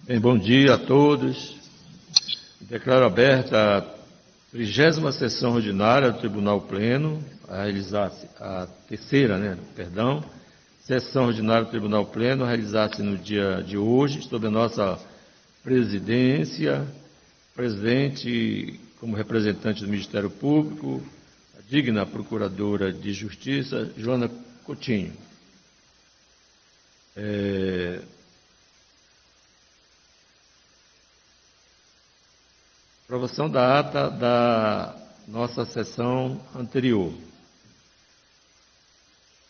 Bem, bom dia a todos. Declaro aberta a 30ª sessão ordinária do Tribunal Pleno, a realizar-se a terceira, sessão ordinária do Tribunal Pleno, a realizar-se no dia de hoje, sob a nossa presidência, presidente, como representante do Ministério Público, a digna Procuradora de Justiça, Joana Coutinho. Aprovação da ata da nossa sessão anterior.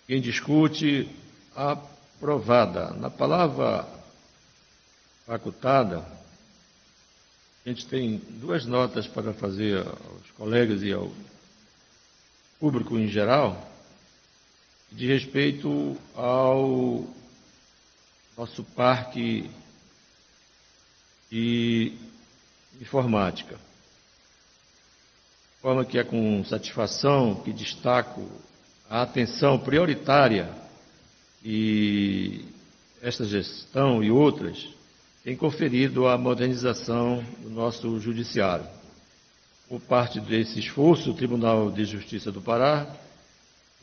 Quem discute, aprovada. Na palavra facultada, a gente tem duas notas para fazer aos colegas e ao público em geral, de respeito ao nosso parque de informática. De forma que é com satisfação que destaco a atenção prioritária que esta gestão e outras têm conferido à modernização do nosso judiciário. Por parte desse esforço, o Tribunal de Justiça do Pará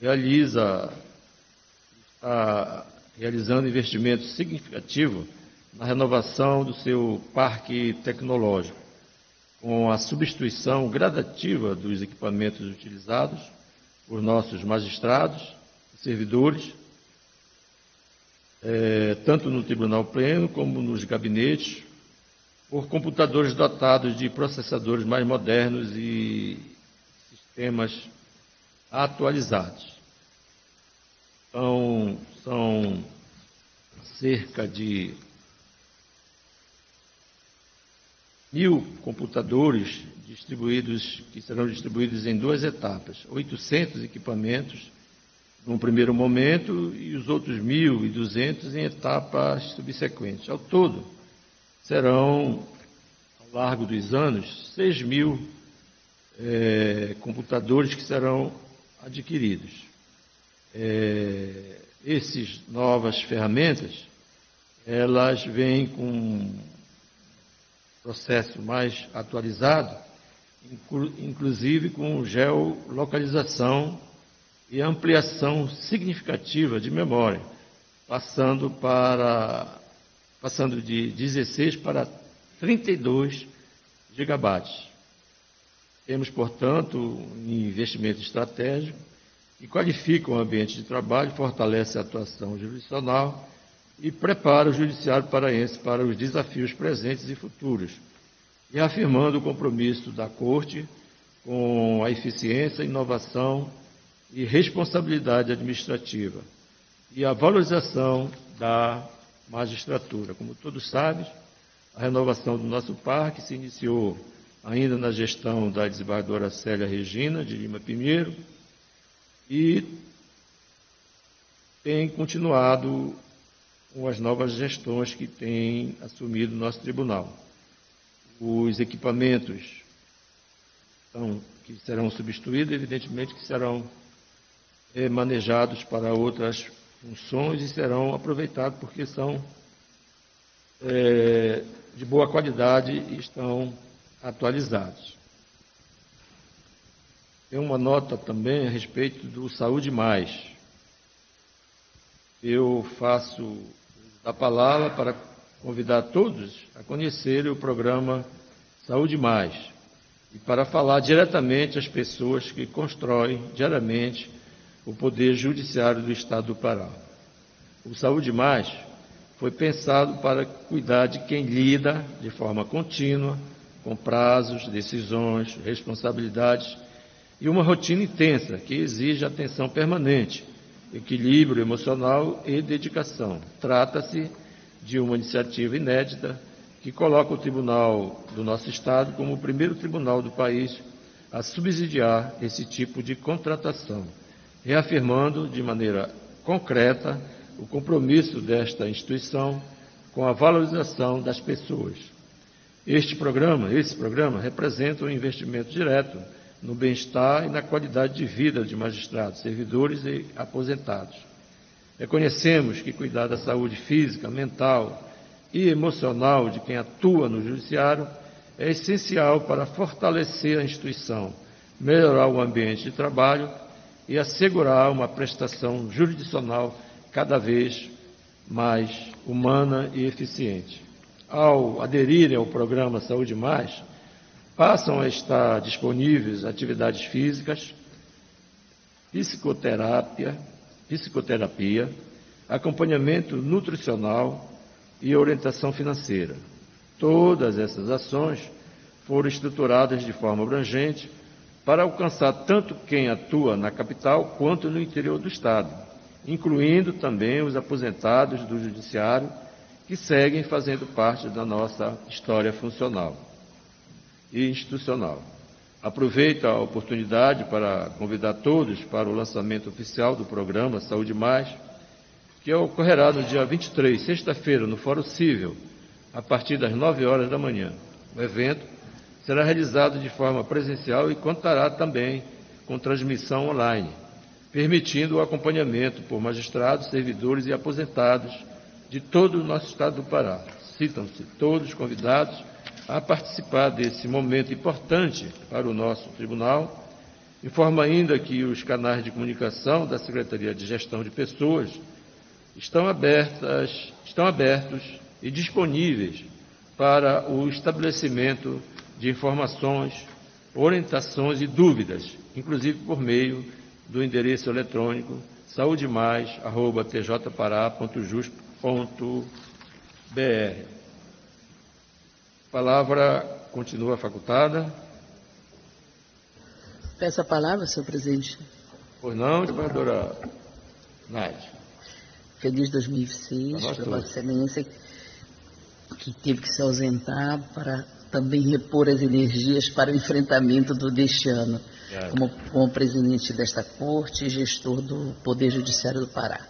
está realizando investimento significativo na renovação do seu parque tecnológico, com a substituição gradativa dos equipamentos utilizados por nossos magistrados e servidores, tanto no Tribunal Pleno como nos gabinetes, por computadores dotados de processadores mais modernos e sistemas atualizados. Então, são cerca de 1.000 computadores que serão distribuídos em duas etapas, 800 equipamentos num primeiro momento e os outros 1.200 em etapas subsequentes. Ao todo, serão, ao largo dos anos, 6.000 computadores que serão adquiridos. Essas novas ferramentas, elas vêm com processo mais atualizado, inclusive com geolocalização e ampliação significativa de memória, passando de 16 para 32 gigabytes. Temos, portanto, um investimento estratégico que qualifica o ambiente de trabalho, fortalece a atuação jurisdicional e prepara o judiciário paraense para os desafios presentes e futuros, reafirmando o compromisso da Corte com a eficiência, inovação e responsabilidade administrativa e a valorização da magistratura. Como todos sabem, a renovação do nosso parque se iniciou ainda na gestão da desembargadora Célia Regina de Lima Pinheiro e tem continuado com as novas gestões que têm assumido o nosso tribunal. Os equipamentos que serão substituídos, evidentemente que serão manejados para outras funções e serão aproveitados porque são de boa qualidade e estão atualizados. Tem uma nota também a respeito do Saúde Mais. Eu faço a palavra para convidar todos a conhecerem o programa Saúde Mais e para falar diretamente às pessoas que constroem diariamente o Poder Judiciário do Estado do Pará. O Saúde Mais foi pensado para cuidar de quem lida de forma contínua, com prazos, decisões, responsabilidades e uma rotina intensa que exige atenção permanente, equilíbrio emocional e dedicação. Trata-se de uma iniciativa inédita que coloca o tribunal do nosso Estado como o primeiro tribunal do país a subsidiar esse tipo de contratação, reafirmando de maneira concreta o compromisso desta instituição com a valorização das pessoas. Esse programa representa um investimento direto no bem-estar e na qualidade de vida de magistrados, servidores e aposentados. Reconhecemos que cuidar da saúde física, mental e emocional de quem atua no Judiciário é essencial para fortalecer a instituição, melhorar o ambiente de trabalho e assegurar uma prestação jurisdicional cada vez mais humana e eficiente. Ao aderirem ao programa Saúde Mais, passam a estar disponíveis atividades físicas, psicoterapia, acompanhamento nutricional e orientação financeira. Todas essas ações foram estruturadas de forma abrangente para alcançar tanto quem atua na capital quanto no interior do Estado, incluindo também os aposentados do Judiciário que seguem fazendo parte da nossa história funcional e institucional. Aproveito a oportunidade para convidar todos para o lançamento oficial do programa Saúde Mais, que ocorrerá no dia 23, sexta-feira, no Fórum Cível, a partir das 9 horas da manhã. O evento será realizado de forma presencial e contará também com transmissão online, permitindo o acompanhamento por magistrados, servidores e aposentados de todo o nosso estado do Pará. Citam-se todos convidados a participar desse momento importante para o nosso tribunal. Informo ainda que os canais de comunicação da Secretaria de Gestão de Pessoas estão abertos e disponíveis para o estabelecimento de informações, orientações e dúvidas, inclusive por meio do endereço eletrônico saudemais@tjpará.jus.br. A palavra continua facultada. Peço a palavra, senhor presidente. Pois não, desembargadora Nádia. Feliz 2006, para Vossa Excelência, que teve que se ausentar para também repor as energias para o enfrentamento deste ano, como presidente desta Corte e gestor do Poder Judiciário do Pará.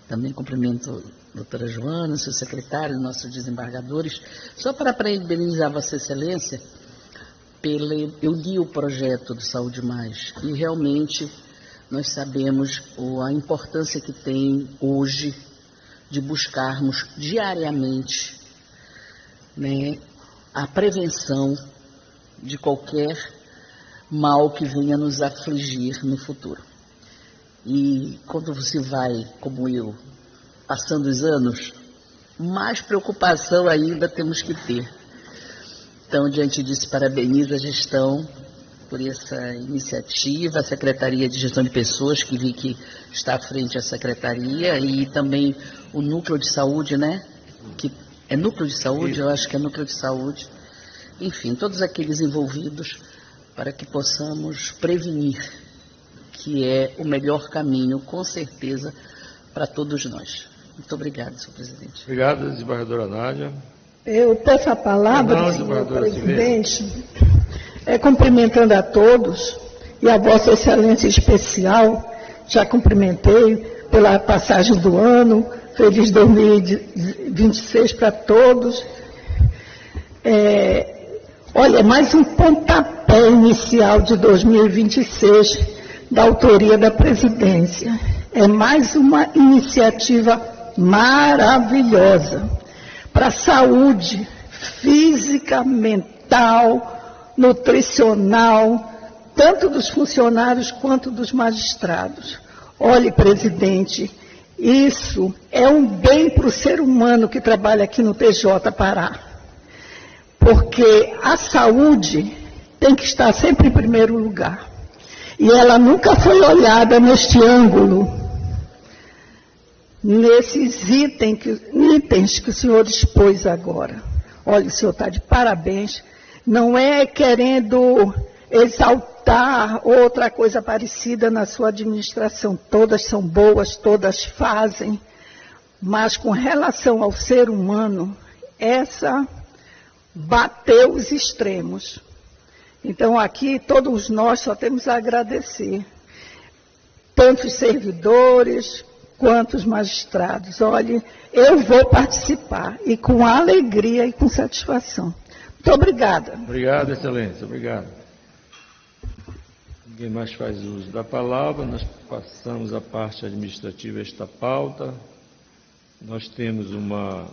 Também cumprimento a doutora Joana, seu secretário, nossos desembargadores. Só para parabenizar Vossa Excelência, eu li o projeto do Saúde Mais e realmente nós sabemos a importância que tem hoje de buscarmos diariamente, né, a prevenção de qualquer mal que venha nos afligir no futuro. E quando você vai, como eu, passando os anos, mais preocupação ainda temos que ter. Então, diante disso, parabenizo a gestão por essa iniciativa, a Secretaria de Gestão de Pessoas, que vi que está à frente da Secretaria, e também o Núcleo de Saúde, né? Que é Núcleo de Saúde, eu acho que é Núcleo de Saúde. Enfim, todos aqueles envolvidos para que possamos prevenir, que é o melhor caminho, com certeza, para todos nós. Muito obrigado, senhor presidente. Obrigado, desembargadora Nádia. Eu peço a palavra, senhor presidente, cumprimentando a todos e a Vossa Excelência especial, já cumprimentei pela passagem do ano, feliz 2026 para todos. Olha, mais um pontapé inicial de 2026 da autoria da presidência. É mais uma iniciativa maravilhosa para a saúde física, mental, nutricional, tanto dos funcionários quanto dos magistrados. Olhe, presidente, isso é um bem para o ser humano que trabalha aqui no TJ Pará, porque a saúde tem que estar sempre em primeiro lugar. E ela nunca foi olhada neste ângulo, nesses itens que o senhor expôs agora. Olha, o senhor está de parabéns. Não é querendo exaltar outra coisa parecida na sua administração. Todas são boas, todas fazem. Mas com relação ao ser humano, essa bateu os extremos. Então, aqui, todos nós só temos a agradecer. Tanto os servidores quanto os magistrados. Olhe, eu vou participar, e com alegria e com satisfação. Muito obrigada. Obrigado, Excelência. Obrigado. Ninguém mais faz uso da palavra. Nós passamos a parte administrativa desta pauta. Nós temos uma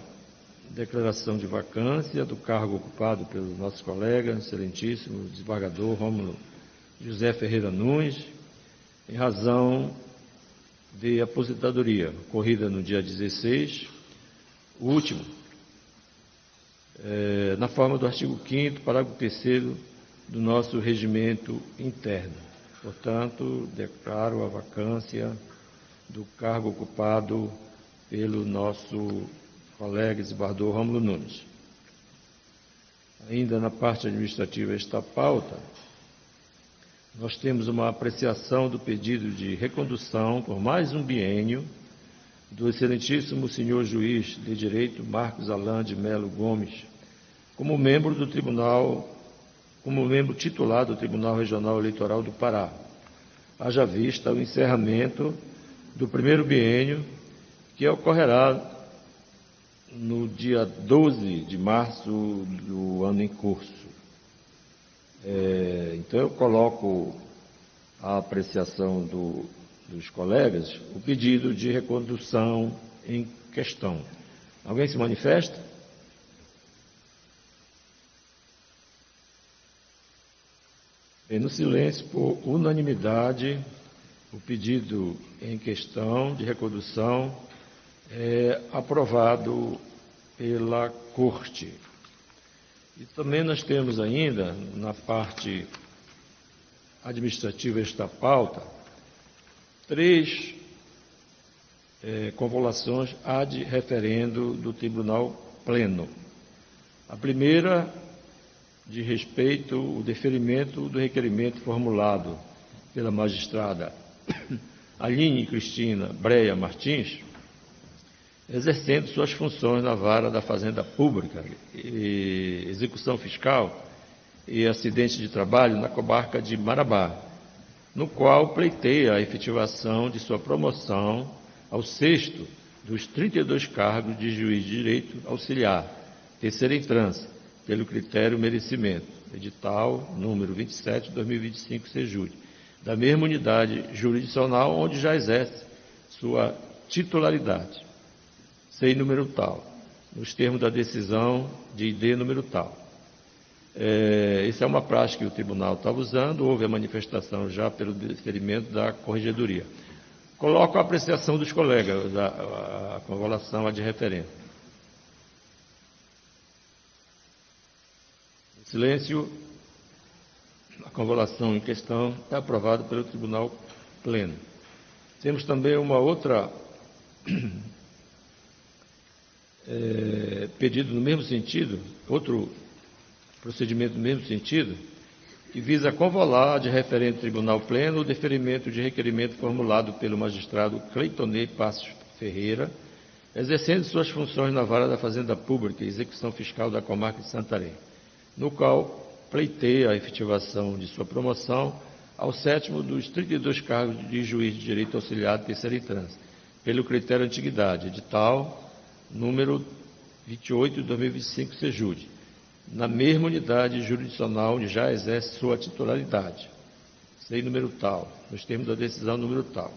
declaração de vacância do cargo ocupado pelo nosso colega, excelentíssimo desembargador Rômulo José Ferreira Nunes, em razão de aposentadoria, ocorrida no dia 16, o último, na forma do artigo 5º, parágrafo 3º do nosso regimento interno. Portanto, declaro a vacância do cargo ocupado pelo nosso colega desembargador Rômulo Nunes. Ainda na parte administrativa desta pauta, nós temos uma apreciação do pedido de recondução por mais um biênio do excelentíssimo senhor juiz de direito Marcos Alan de Melo Gomes, como membro titular do Tribunal Regional Eleitoral do Pará, haja vista o encerramento do primeiro biênio, que ocorrerá no dia 12 de março do ano em curso. Então, eu coloco à apreciação dos colegas o pedido de recondução em questão. Alguém se manifesta? Bem, no silêncio, por unanimidade, o pedido em questão de recondução é aprovado pela Corte. E também nós temos ainda, na parte administrativa desta pauta, 3 convoluções ad referendo do Tribunal Pleno. A primeira, de respeito ao deferimento do requerimento formulado pela magistrada Aline Cristina Breia Martins, exercendo suas funções na vara da Fazenda Pública e Execução Fiscal e Acidente de Trabalho na comarca de Marabá, no qual pleiteia a efetivação de sua promoção ao 6º dos 32 cargos de juiz de direito auxiliar, terceira entrância, pelo critério merecimento, edital número 27/2025, Sejúri, da mesma unidade jurisdicional onde já exerce sua titularidade, sem número tal, nos termos da decisão de ID número tal. Essa é uma prática que o tribunal estava usando, houve a manifestação já pelo deferimento da corregedoria. Coloco a apreciação dos colegas, a convolução ad referendo. Em silêncio, a convolução em questão é aprovada pelo Tribunal Pleno. Temos também uma outra pedido no mesmo sentido, outro procedimento no mesmo sentido, que visa convolar de referente Tribunal Pleno o deferimento de requerimento formulado pelo magistrado Cleitonei Passos Ferreira, exercendo suas funções na vara da Fazenda Pública e Execução Fiscal da comarca de Santarém, no qual pleiteia a efetivação de sua promoção ao 7º dos 32 cargos de juiz de direito auxiliar de terceira instância, pelo critério antiguidade, edital número 28/2025, Sejúri, na mesma unidade jurisdicional onde já exerce sua titularidade, sem número tal, nos termos da decisão número tal.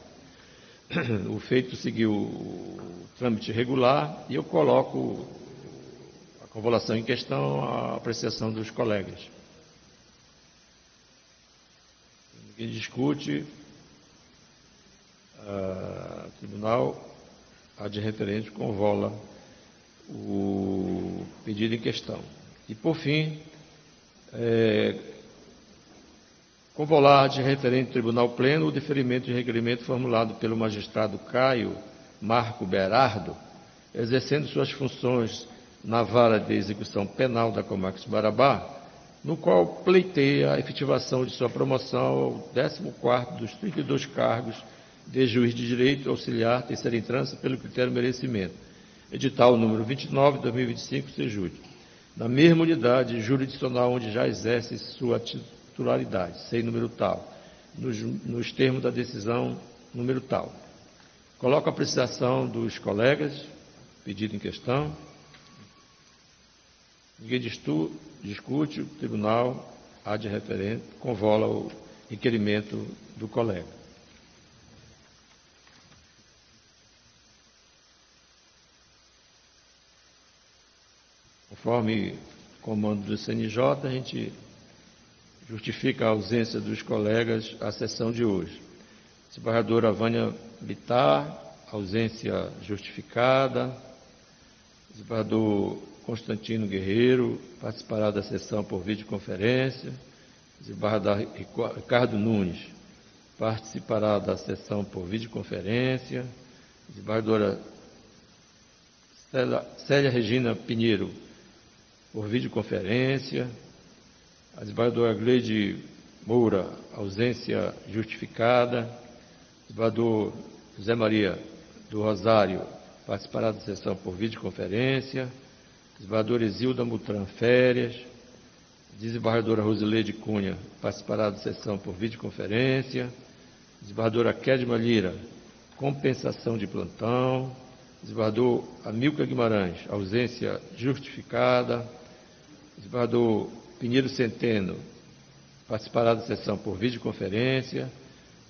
O feito seguiu o trâmite regular e eu coloco a convolução em questão à apreciação dos colegas. Ninguém discute, o tribunal ad referente convola o pedido em questão. E, por fim, convolar de referente Tribunal Pleno o deferimento de requerimento formulado pelo magistrado Caio Marco Berardo, exercendo suas funções na vara de execução penal da comarca de Marabá, no qual pleiteia a efetivação de sua promoção ao 14º dos 32 cargos de juiz de direito auxiliar terceira instância pelo critério merecimento, edital número 29/2025, Sejúri, na mesma unidade jurisdicional onde já exerce sua titularidade, sem número tal, nos termos da decisão número tal. Coloco a apreciação dos colegas, pedido em questão. Ninguém discute, o tribunal ad referente convola o requerimento do colega. conforme comando do CNJ, a gente justifica a ausência dos colegas à sessão de hoje. Desembargadora Vânia Bittar, ausência justificada. Desembargador Constantino Guerreiro participará da sessão por videoconferência. Desembargador Ricardo Nunes participará da sessão por videoconferência. Desembargadora Célia Regina Pinheiro, por videoconferência. A desembargadora Gleide Moura, ausência justificada. Desembargador José Maria do Rosário participará da sessão por videoconferência. Desembargadora Isilda Mutran, férias. Desembargadora Rosileide Cunha participará da sessão por videoconferência. Desembargadora Kedma Lira, compensação de plantão. Desembargador Amilcar Guimarães, ausência justificada. Desembargador Pinheiro Centeno participará da sessão por videoconferência.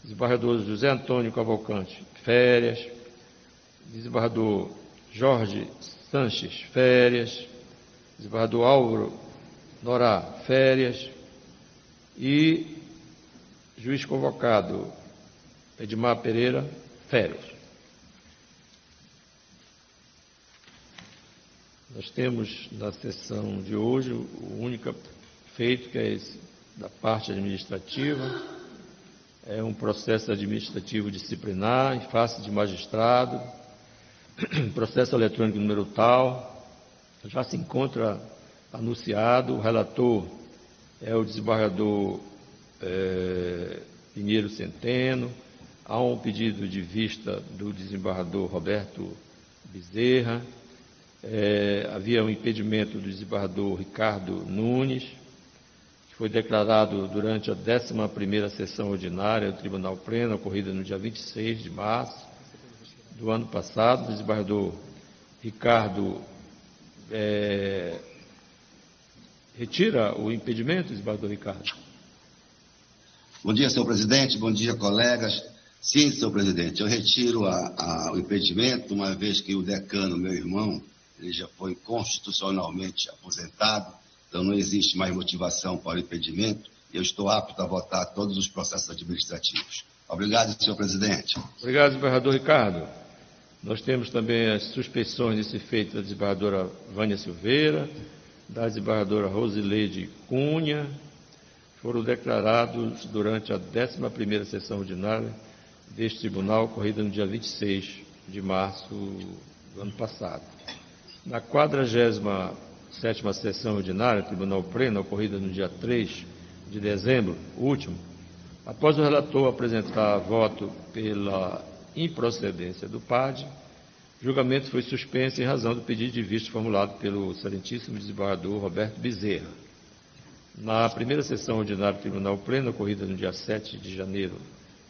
Desembargador José Antônio Cavalcante, férias. Desembargador Jorge Sanches, férias. Desembargador Álvaro Norá, férias. E juiz convocado Edmar Pereira, férias. Nós temos na sessão de hoje o único feito, que é esse da parte administrativa, é um processo administrativo disciplinar em face de magistrado, processo eletrônico número tal, já se encontra anunciado, o relator é o desembargador Pinheiro Centeno, há um pedido de vista do desembargador Roberto Bezerra. Havia um impedimento do desembargador Ricardo Nunes, que foi declarado durante a 11ª sessão ordinária do Tribunal Pleno, ocorrida no dia 26 de março do ano passado. O desembargador Ricardo retira o impedimento, desembargador Ricardo? Bom dia, senhor presidente. Bom dia, colegas. Sim, senhor presidente, eu retiro o impedimento, uma vez que o decano, meu irmão, ele já foi constitucionalmente aposentado, então não existe mais motivação para o impedimento, e eu estou apto a votar todos os processos administrativos. Obrigado, senhor presidente. Obrigado, desembargador Ricardo. Nós temos também as suspeições desse feito da desembargadora Vânia Silveira, da desembargadora Rosileide Cunha, foram declarados durante a 11ª sessão ordinária deste tribunal, ocorrida no dia 26 de março do ano passado. Na 47ª sessão ordinária, Tribunal Pleno, ocorrida no dia 3 de dezembro, último, após o relator apresentar voto pela improcedência do PAD, o julgamento foi suspenso em razão do pedido de vista formulado pelo excelentíssimo desembargador Roberto Bezerra. Na primeira sessão ordinária do Tribunal Pleno, ocorrida no dia 7 de janeiro,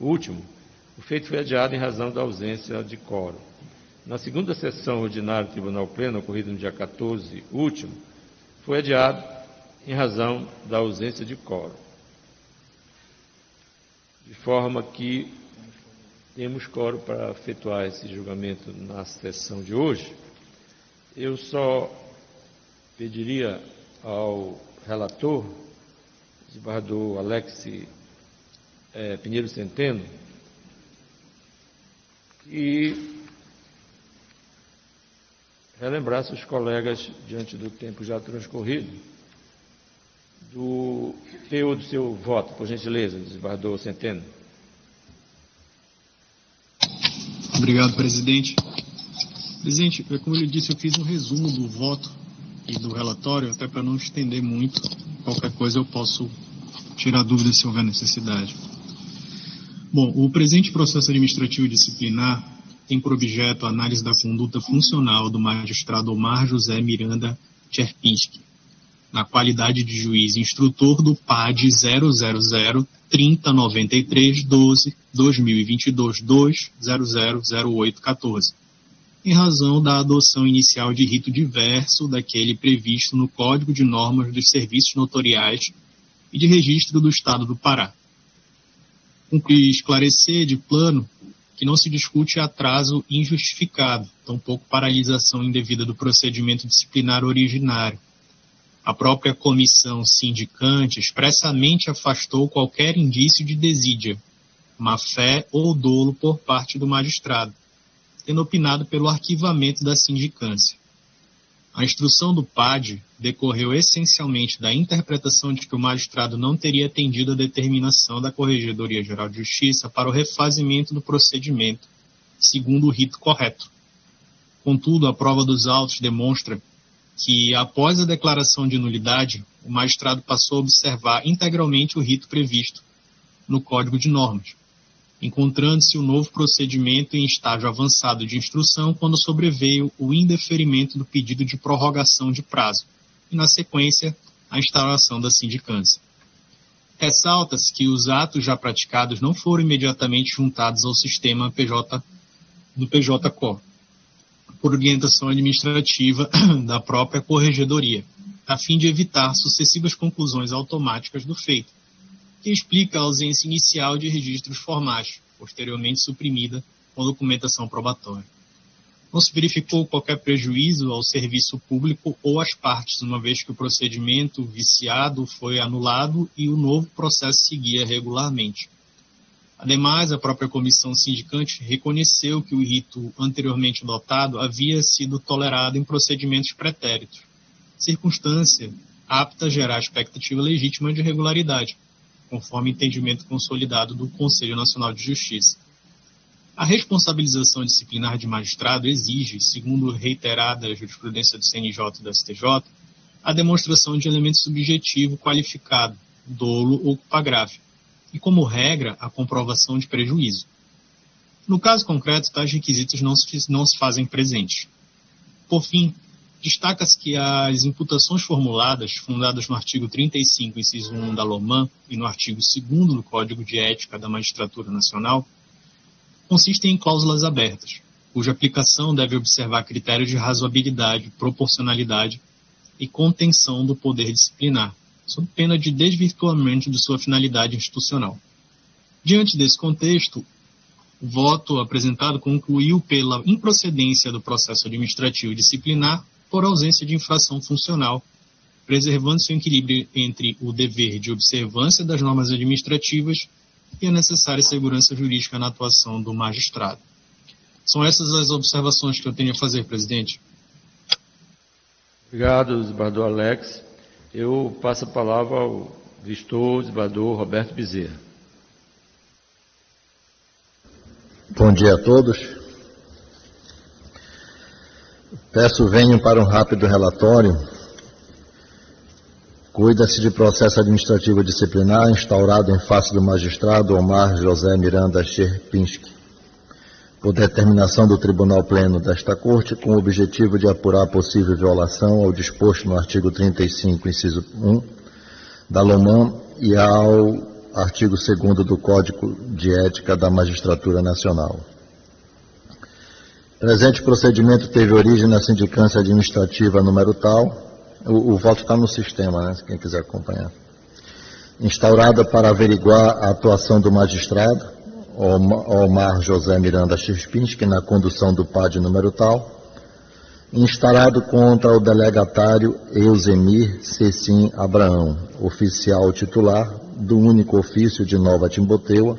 último, o feito foi adiado em razão da ausência de quórum. Na segunda sessão ordinária do Tribunal Pleno, ocorrida no dia 14, último, foi adiado em razão da ausência de quórum. De forma que temos quórum para efetuar esse julgamento na sessão de hoje. Eu só pediria ao relator, desembargador Alex Pinheiro Centeno, que relembrasse os colegas, diante do tempo já transcorrido, do teor do seu voto, por gentileza, desembargador Centeno. Obrigado, presidente. Presidente, como ele disse, eu fiz um resumo do voto e do relatório, até para não estender muito. Qualquer coisa eu posso tirar dúvida se houver necessidade. Bom, o presente processo administrativo disciplinar tem por objeto a análise da conduta funcional do magistrado Omar José Miranda Cherpinski, na qualidade de juiz instrutor do PAD 000-3093-12-2022-2-000814, em razão da adoção inicial de rito diverso daquele previsto no Código de Normas dos Serviços Notoriais e de Registro do Estado do Pará. Cumpre esclarecer de plano que não se discute atraso injustificado, tampouco paralisação indevida do procedimento disciplinar originário, a própria comissão sindicante expressamente afastou qualquer indício de desídia, má-fé ou dolo por parte do magistrado, tendo opinado pelo arquivamento da sindicância. A instrução do PAD decorreu essencialmente da interpretação de que o magistrado não teria atendido a determinação da Corregedoria Geral de Justiça para o refazimento do procedimento, segundo o rito correto. Contudo, a prova dos autos demonstra que, após a declaração de nulidade, o magistrado passou a observar integralmente o rito previsto no Código de Normas, encontrando-se o novo procedimento em estágio avançado de instrução quando sobreveio o indeferimento do pedido de prorrogação de prazo e, na sequência, a instauração da sindicância. Ressalta-se que os atos já praticados não foram imediatamente juntados ao sistema do PJ-COR, por orientação administrativa da própria Corregedoria, a fim de evitar sucessivas conclusões automáticas do feito, que explica a ausência inicial de registros formais, posteriormente suprimida com documentação probatória. Não se verificou qualquer prejuízo ao serviço público ou às partes, uma vez que o procedimento viciado foi anulado e o novo processo seguia regularmente. Ademais, a própria comissão sindicante reconheceu que o rito anteriormente adotado havia sido tolerado em procedimentos pretéritos, circunstância apta a gerar expectativa legítima de regularidade, conforme entendimento consolidado do Conselho Nacional de Justiça. A responsabilização disciplinar de magistrado exige, segundo reiterada jurisprudência do CNJ e do STJ, a demonstração de elemento subjetivo qualificado, dolo ou culpa grave, e, como regra, a comprovação de prejuízo. No caso concreto, tais requisitos não se fazem presentes. Por fim, destaca-se que as imputações formuladas, fundadas no artigo 35, inciso 1 da LOMAN e no artigo 2º do Código de Ética da Magistratura Nacional, consistem em cláusulas abertas, cuja aplicação deve observar critérios de razoabilidade, proporcionalidade e contenção do poder disciplinar, sob pena de desvirtuamento de sua finalidade institucional. Diante desse contexto, o voto apresentado concluiu pela improcedência do processo administrativo disciplinar por ausência de infração funcional, preservando-se o equilíbrio entre o dever de observância das normas administrativas e a necessária segurança jurídica na atuação do magistrado. São essas as observações que eu tenho a fazer, presidente. Obrigado, desembargador Alex. Eu passo a palavra ao vistor, desembargador Roberto Bezerra. Bom dia a todos. Peço venho para um rápido relatório. Cuida-se de processo administrativo disciplinar instaurado em face do magistrado Omar José Miranda Sierpinski, por determinação do Tribunal Pleno desta Corte, com o objetivo de apurar possível violação ao disposto no artigo 35, inciso 1, da LOMAN e ao artigo 2º do Código de Ética da Magistratura Nacional. O presente procedimento teve origem na sindicância administrativa número tal, o voto está no sistema, né, quem quiser acompanhar, instaurada para averiguar a atuação do magistrado Omar José Miranda Sierpinski na condução do PAD número tal, instalado contra o delegatário Eusemir Cecim Abraão, oficial titular do único ofício de Nova Timboteua,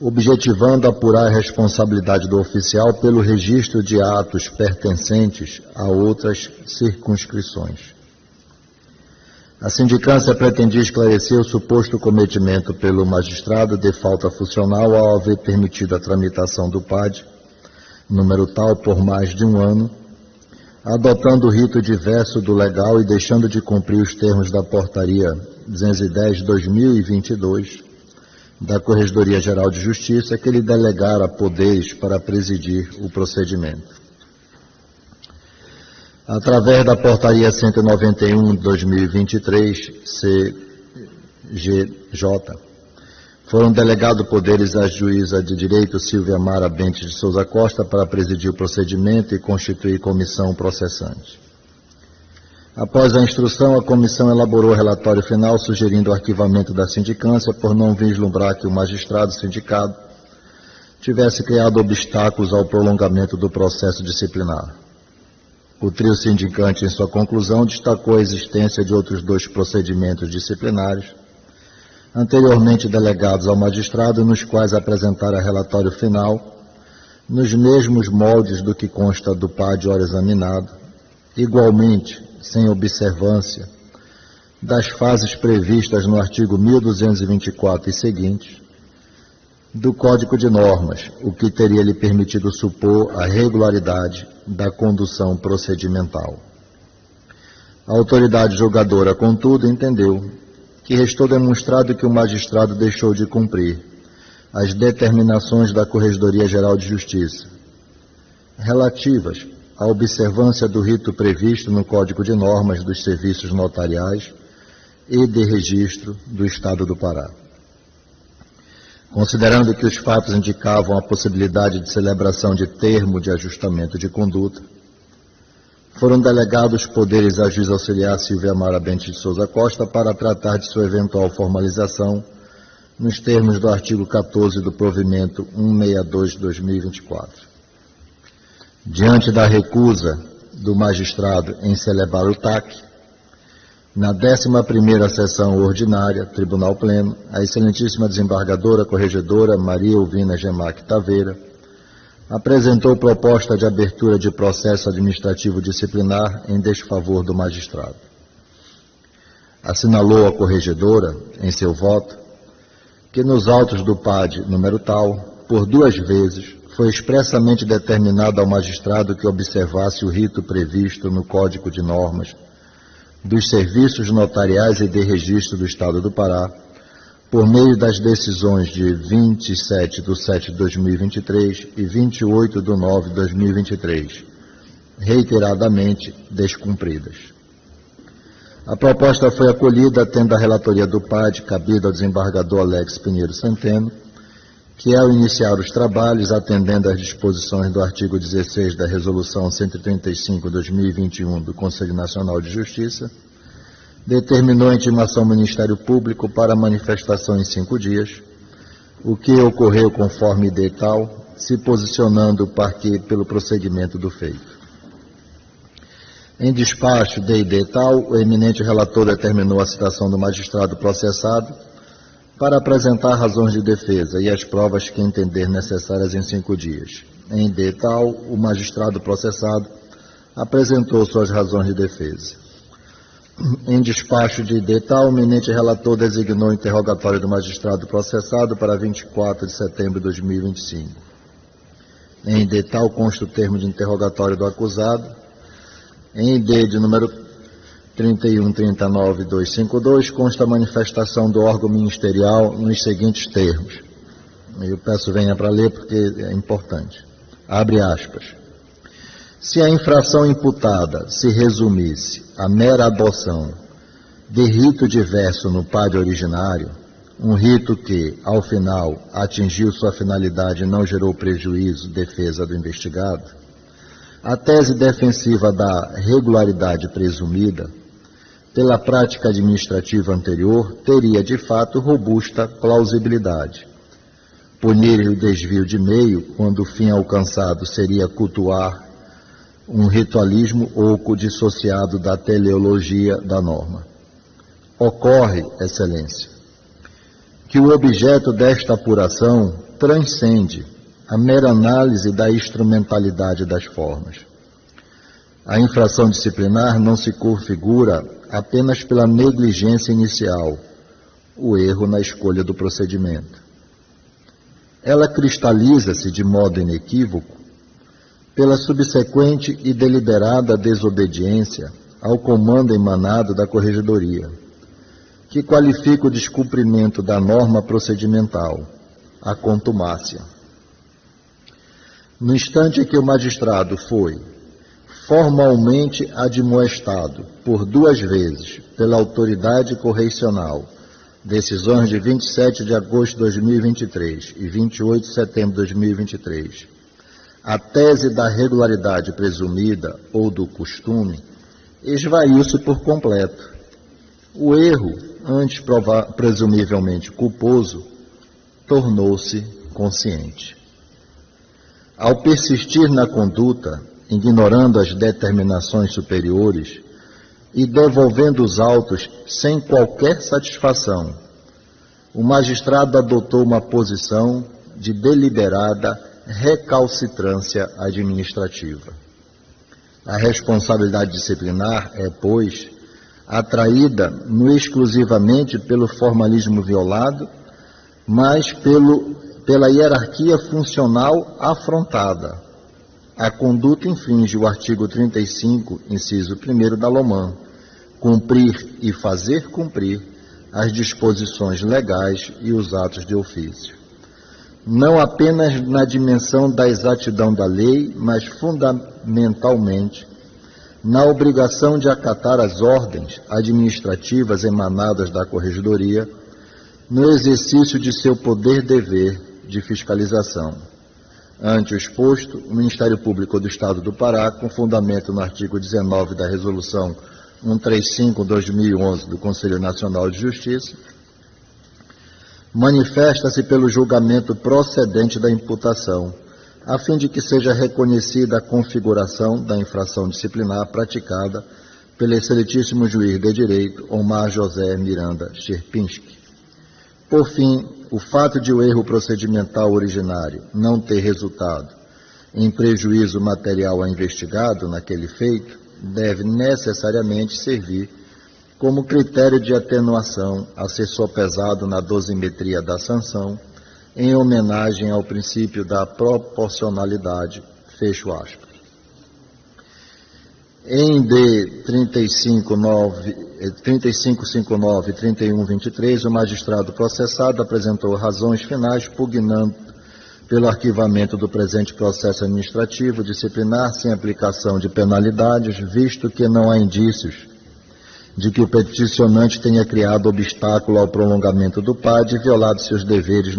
objetivando apurar a responsabilidade do oficial pelo registro de atos pertencentes a outras circunscrições. A sindicância pretendia esclarecer o suposto cometimento pelo magistrado de falta funcional ao haver permitido a tramitação do PAD, número tal, por mais de um ano, adotando o rito diverso do legal e deixando de cumprir os termos da Portaria 210/2022 da Corregedoria Geral de Justiça, que lhe delegara poderes para presidir o procedimento. Através da Portaria 191/2023, CGJ, foram delegados poderes à juíza de direito Silvia Mara Bentes de Souza Costa para presidir o procedimento e constituir comissão processante. Após a instrução, a comissão elaborou o relatório final sugerindo o arquivamento da sindicância por não vislumbrar que o magistrado sindicado tivesse criado obstáculos ao prolongamento do processo disciplinar. O trio sindicante, em sua conclusão, destacou a existência de outros 2 procedimentos disciplinares, anteriormente delegados ao magistrado, nos quais apresentara relatório final, nos mesmos moldes do que consta do PAD ora examinado, igualmente sem observância das fases previstas no artigo 1224 e seguintes do Código de Normas, o que teria lhe permitido supor a regularidade da condução procedimental. A autoridade julgadora, contudo, entendeu que restou demonstrado que o magistrado deixou de cumprir as determinações da Corregedoria Geral de Justiça, relativas à observância do rito previsto no Código de Normas dos Serviços Notariais e de Registro do Estado do Pará. Considerando que os fatos indicavam a possibilidade de celebração de termo de ajustamento de conduta, foram delegados poderes à juíza auxiliar Silvia Amara Bentes de Souza Costa para tratar de sua eventual formalização nos termos do artigo 14 do provimento 162 de 2024. Diante da recusa do magistrado em celebrar o TAC, na 11ª sessão ordinária, Tribunal Pleno, a excelentíssima desembargadora corregedora Maria Elvina Gemac Taveira apresentou proposta de abertura de processo administrativo disciplinar em desfavor do magistrado. Assinalou a corregedora, em seu voto, que nos autos do PAD número tal, por 2 vezes, foi expressamente determinado ao magistrado que observasse o rito previsto no Código de Normas dos Serviços Notariais e de Registro do Estado do Pará, por meio das decisões de 27 de 7 de 2023 e 28 de 9 de 2023, reiteradamente descumpridas. A proposta foi acolhida, tendo a relatoria do PAD cabida ao desembargador Alex Pinheiro Centeno, que, ao iniciar os trabalhos, atendendo às disposições do artigo 16 da Resolução 135/2021 do Conselho Nacional de Justiça, determinou a intimação ao Ministério Público para manifestação em 5 dias, o que ocorreu conforme edital, se posicionando o parquê pelo prosseguimento do feito. Em despacho de edital, o eminente relator determinou a citação do magistrado processado para apresentar razões de defesa e as provas que entender necessárias em 5 dias. Em edital, o magistrado processado apresentou suas razões de defesa. Em despacho de edital, o eminente relator designou o interrogatório do magistrado processado para 24 de setembro de 2025. Em edital, consta o termo de interrogatório do acusado. Em ID de número 31.39.252, consta a manifestação do órgão ministerial nos seguintes termos. Eu peço venha para ler porque é importante. Abre aspas. Se a infração imputada se resumisse à mera adoção de rito diverso no PAD originário, um rito que, ao final, atingiu sua finalidade e não gerou prejuízo, defesa do investigado, a tese defensiva da regularidade presumida pela prática administrativa anterior teria, de fato, robusta plausibilidade. Punir o desvio de meio, quando o fim alcançado seria cultuar um ritualismo oco dissociado da teleologia da norma. Ocorre, Excelência, que o objeto desta apuração transcende a mera análise da instrumentalidade das formas. A infração disciplinar não se configura apenas pela negligência inicial, o erro na escolha do procedimento. Ela cristaliza-se de modo inequívoco pela subsequente e deliberada desobediência ao comando emanado da Corregedoria, que qualifica o descumprimento da norma procedimental, a contumácia. No instante em que o magistrado foi formalmente admoestado por 2 vezes pela autoridade correicional, decisões de 27 de agosto de 2023 e 28 de setembro de 2023, a tese da regularidade presumida ou do costume esvaiu-se por completo. O erro, antes presumivelmente culposo, tornou-se consciente. Ao persistir na conduta ignorando as determinações superiores e devolvendo os autos sem qualquer satisfação, o magistrado adotou uma posição de deliberada recalcitrância administrativa. A responsabilidade disciplinar é, pois, atraída não exclusivamente pelo formalismo violado, mas pela hierarquia funcional afrontada. A conduta infringe o artigo 35, inciso 1º da LOMAN, cumprir e fazer cumprir as disposições legais e os atos de ofício. Não apenas na dimensão da exatidão da lei, mas fundamentalmente na obrigação de acatar as ordens administrativas emanadas da Corregedoria no exercício de seu poder-dever de fiscalização. Ante o exposto, o Ministério Público do Estado do Pará, com fundamento no artigo 19 da Resolução 135/2011 do Conselho Nacional de Justiça, manifesta-se pelo julgamento procedente da imputação, a fim de que seja reconhecida a configuração da infração disciplinar praticada pelo excelentíssimo juiz de direito Omar José Miranda Sierpinski. Por fim, o fato de o erro procedimental originário não ter resultado em prejuízo material ao investigado naquele feito, deve necessariamente servir como critério de atenuação a ser sopesado na dosimetria da sanção, em homenagem ao princípio da proporcionalidade, fecho aspas. Em D 3559 e 3123, o magistrado processado apresentou razões finais pugnando pelo arquivamento do presente processo administrativo disciplinar sem aplicação de penalidades, visto que não há indícios de que o peticionante tenha criado obstáculo ao prolongamento do PAD e violado seus deveres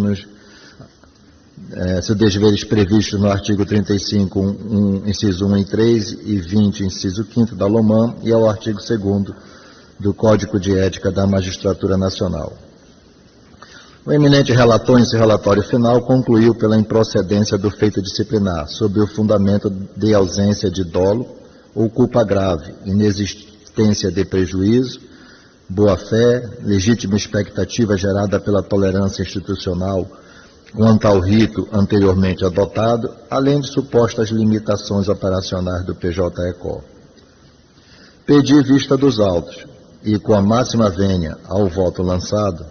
previstos no artigo 35, inciso 1 e 3 e 20, inciso 5º da LOMAN e ao artigo 2º do Código de Ética da Magistratura Nacional. O eminente relator, em seu relatório final, concluiu pela improcedência do feito disciplinar, sob o fundamento de ausência de dolo ou culpa grave, inexistência de prejuízo, boa-fé, legítima expectativa gerada pela tolerância institucional quanto ao rito anteriormente adotado, além de supostas limitações operacionais do PJECO. Pedi vista dos autos e, com a máxima vênia ao voto lançado,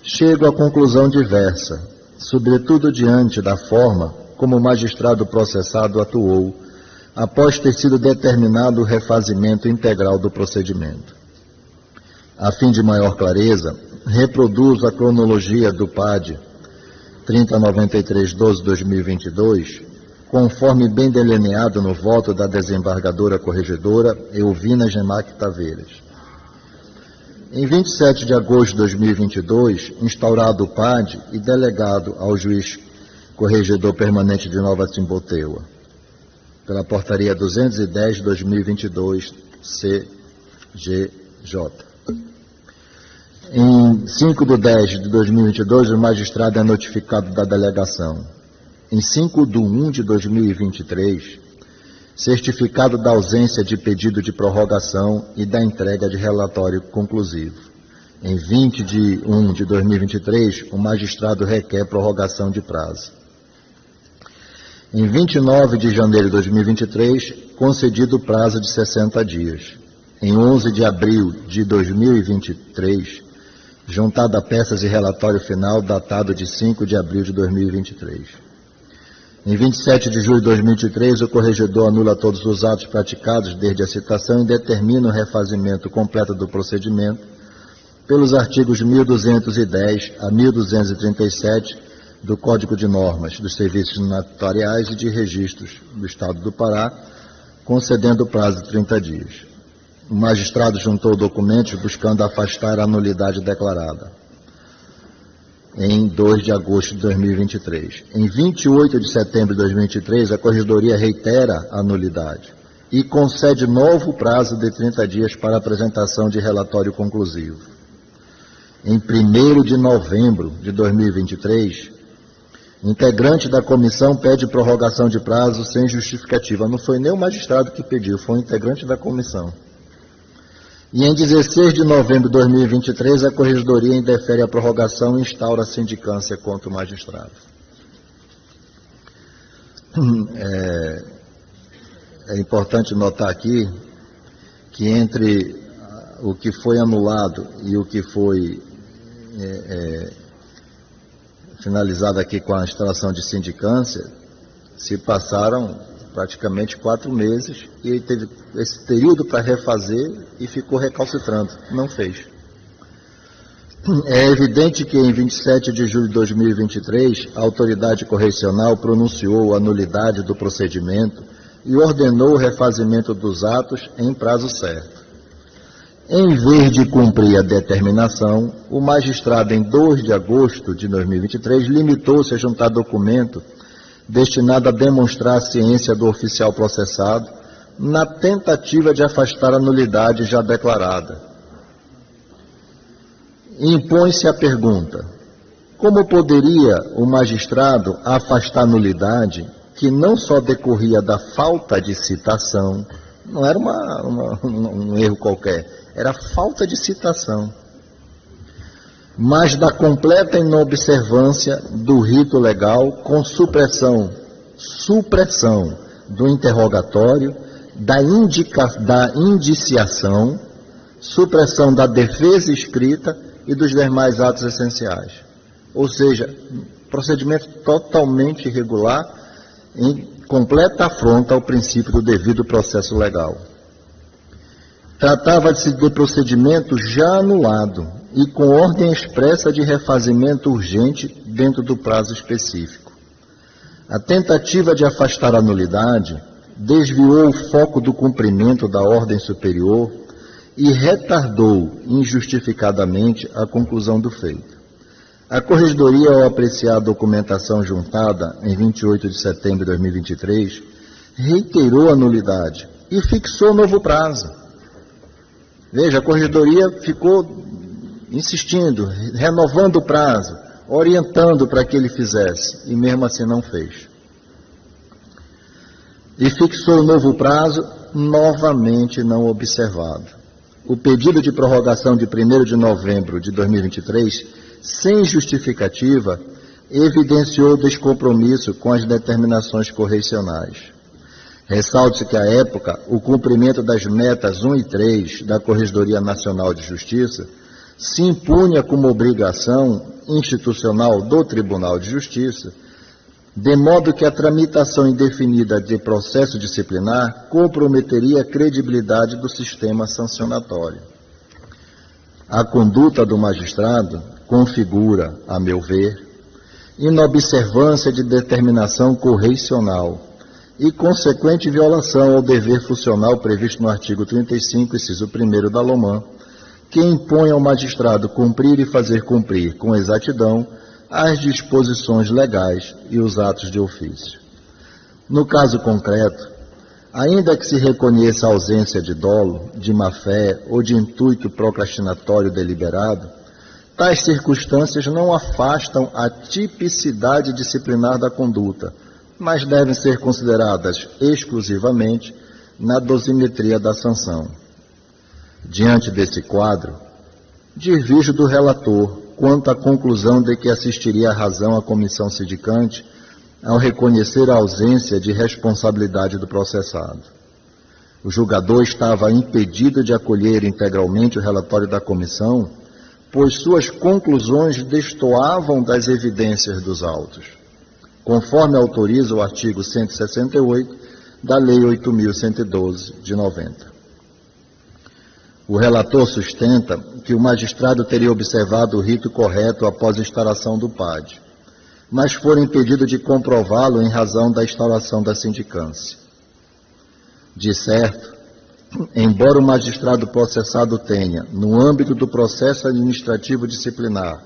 chego à conclusão diversa, sobretudo diante da forma como o magistrado processado atuou após ter sido determinado o refazimento integral do procedimento. A fim de maior clareza, reproduzo a cronologia do PAD 3093/12/2022, conforme bem delineado no voto da desembargadora corregedora Elvina Gemac Taveiras. Em 27 de agosto de 2022, instaurado o PAD e delegado ao juiz corregedor permanente de Nova Timboteua, pela portaria 210/2022, CGJ. Em 5/10/2022, o magistrado é notificado da delegação. Em 5/1/2023, certificado da ausência de pedido de prorrogação e da entrega de relatório conclusivo. Em 20/1/2023, o magistrado requer prorrogação de prazo. Em 29 de janeiro de 2023, concedido o prazo de 60 dias. Em 11 de abril de 2023, juntada a peças e relatório final datado de 5 de abril de 2023. Em 27 de julho de 2023, o corregedor anula todos os atos praticados desde a citação e determina o refazimento completo do procedimento pelos artigos 1210 a 1237 do Código de Normas dos Serviços Notariais e de Registros do Estado do Pará, concedendo o prazo de 30 dias. O magistrado juntou documentos buscando afastar a nulidade declarada. Em 2 de agosto de 2023. Em 28 de setembro de 2023, a Corregedoria reitera a nulidade e concede novo prazo de 30 dias para apresentação de relatório conclusivo. Em 1º de novembro de 2023, Integrante da comissão pede prorrogação de prazo sem justificativa. Não foi nem o magistrado que pediu, foi o integrante da comissão. E em 16 de novembro de 2023, a Corregedoria indefere a prorrogação e instaura a sindicância contra o magistrado. É importante notar aqui que entre o que foi anulado e o que foi finalizado aqui com a instalação de sindicância, se passaram praticamente 4 meses e ele teve esse período para refazer e ficou recalcitrando, não fez. É evidente que em 27 de julho de 2023, a autoridade correcional pronunciou a nulidade do procedimento e ordenou o refazimento dos atos em prazo certo. Em vez de cumprir a determinação, o magistrado, em 2 de agosto de 2023, limitou-se a juntar documento destinado a demonstrar a ciência do oficial processado, na tentativa de afastar a nulidade já declarada. Impõe-se a pergunta: como poderia o magistrado afastar a nulidade que não só decorria da falta de citação, não era um erro qualquer, era falta de citação, mas da completa inobservância do rito legal com supressão do interrogatório, da indiciação, supressão da defesa escrita e dos demais atos essenciais. Ou seja, procedimento totalmente irregular, em completa afronta ao princípio do devido processo legal. Tratava-se de procedimento já anulado e com ordem expressa de refazimento urgente dentro do prazo específico. A tentativa de afastar a nulidade desviou o foco do cumprimento da ordem superior e retardou injustificadamente a conclusão do feito. A Corregedoria, ao apreciar a documentação juntada em 28 de setembro de 2023, reiterou a nulidade e fixou novo prazo. Veja, a Corregedoria ficou insistindo, renovando o prazo, orientando para que ele fizesse, e mesmo assim não fez. E fixou o novo prazo, novamente não observado. O pedido de prorrogação de 1º de novembro de 2023, sem justificativa, evidenciou descompromisso com as determinações correicionais. Ressalte-se que, à época, o cumprimento das metas 1 e 3 da Corregedoria Nacional de Justiça se impunha como obrigação institucional do Tribunal de Justiça, de modo que a tramitação indefinida de processo disciplinar comprometeria a credibilidade do sistema sancionatório. A conduta do magistrado configura, a meu ver, inobservância de determinação correicional e consequente violação ao dever funcional previsto no artigo 35, inciso 1º da LOMAN, que impõe ao magistrado cumprir e fazer cumprir com exatidão as disposições legais e os atos de ofício. No caso concreto, ainda que se reconheça a ausência de dolo, de má-fé ou de intuito procrastinatório deliberado, tais circunstâncias não afastam a tipicidade disciplinar da conduta, mas devem ser consideradas exclusivamente na dosimetria da sanção. Diante desse quadro, diverjo do relator quanto à conclusão de que assistiria à razão a comissão sindicante ao reconhecer a ausência de responsabilidade do processado. O julgador estava impedido de acolher integralmente o relatório da comissão, pois suas conclusões destoavam das evidências dos autos, conforme autoriza o artigo 168 da Lei 8.112, de 90. O relator sustenta que o magistrado teria observado o rito correto após a instauração do PAD, mas for impedido de comprová-lo em razão da instauração da sindicância. De certo, embora o magistrado processado tenha, no âmbito do processo administrativo disciplinar,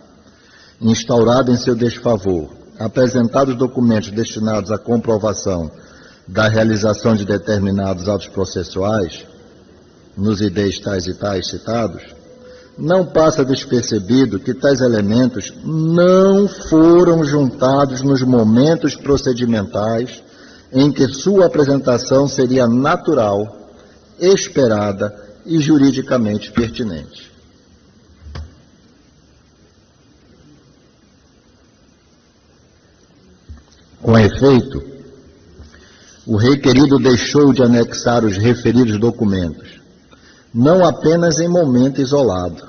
instaurado em seu desfavor, apresentado os documentos destinados à comprovação da realização de determinados autos processuais, nos ideios tais e tais citados, não passa despercebido que tais elementos não foram juntados nos momentos procedimentais em que sua apresentação seria natural, esperada e juridicamente pertinente. Com efeito, o requerido deixou de anexar os referidos documentos, não apenas em momento isolado,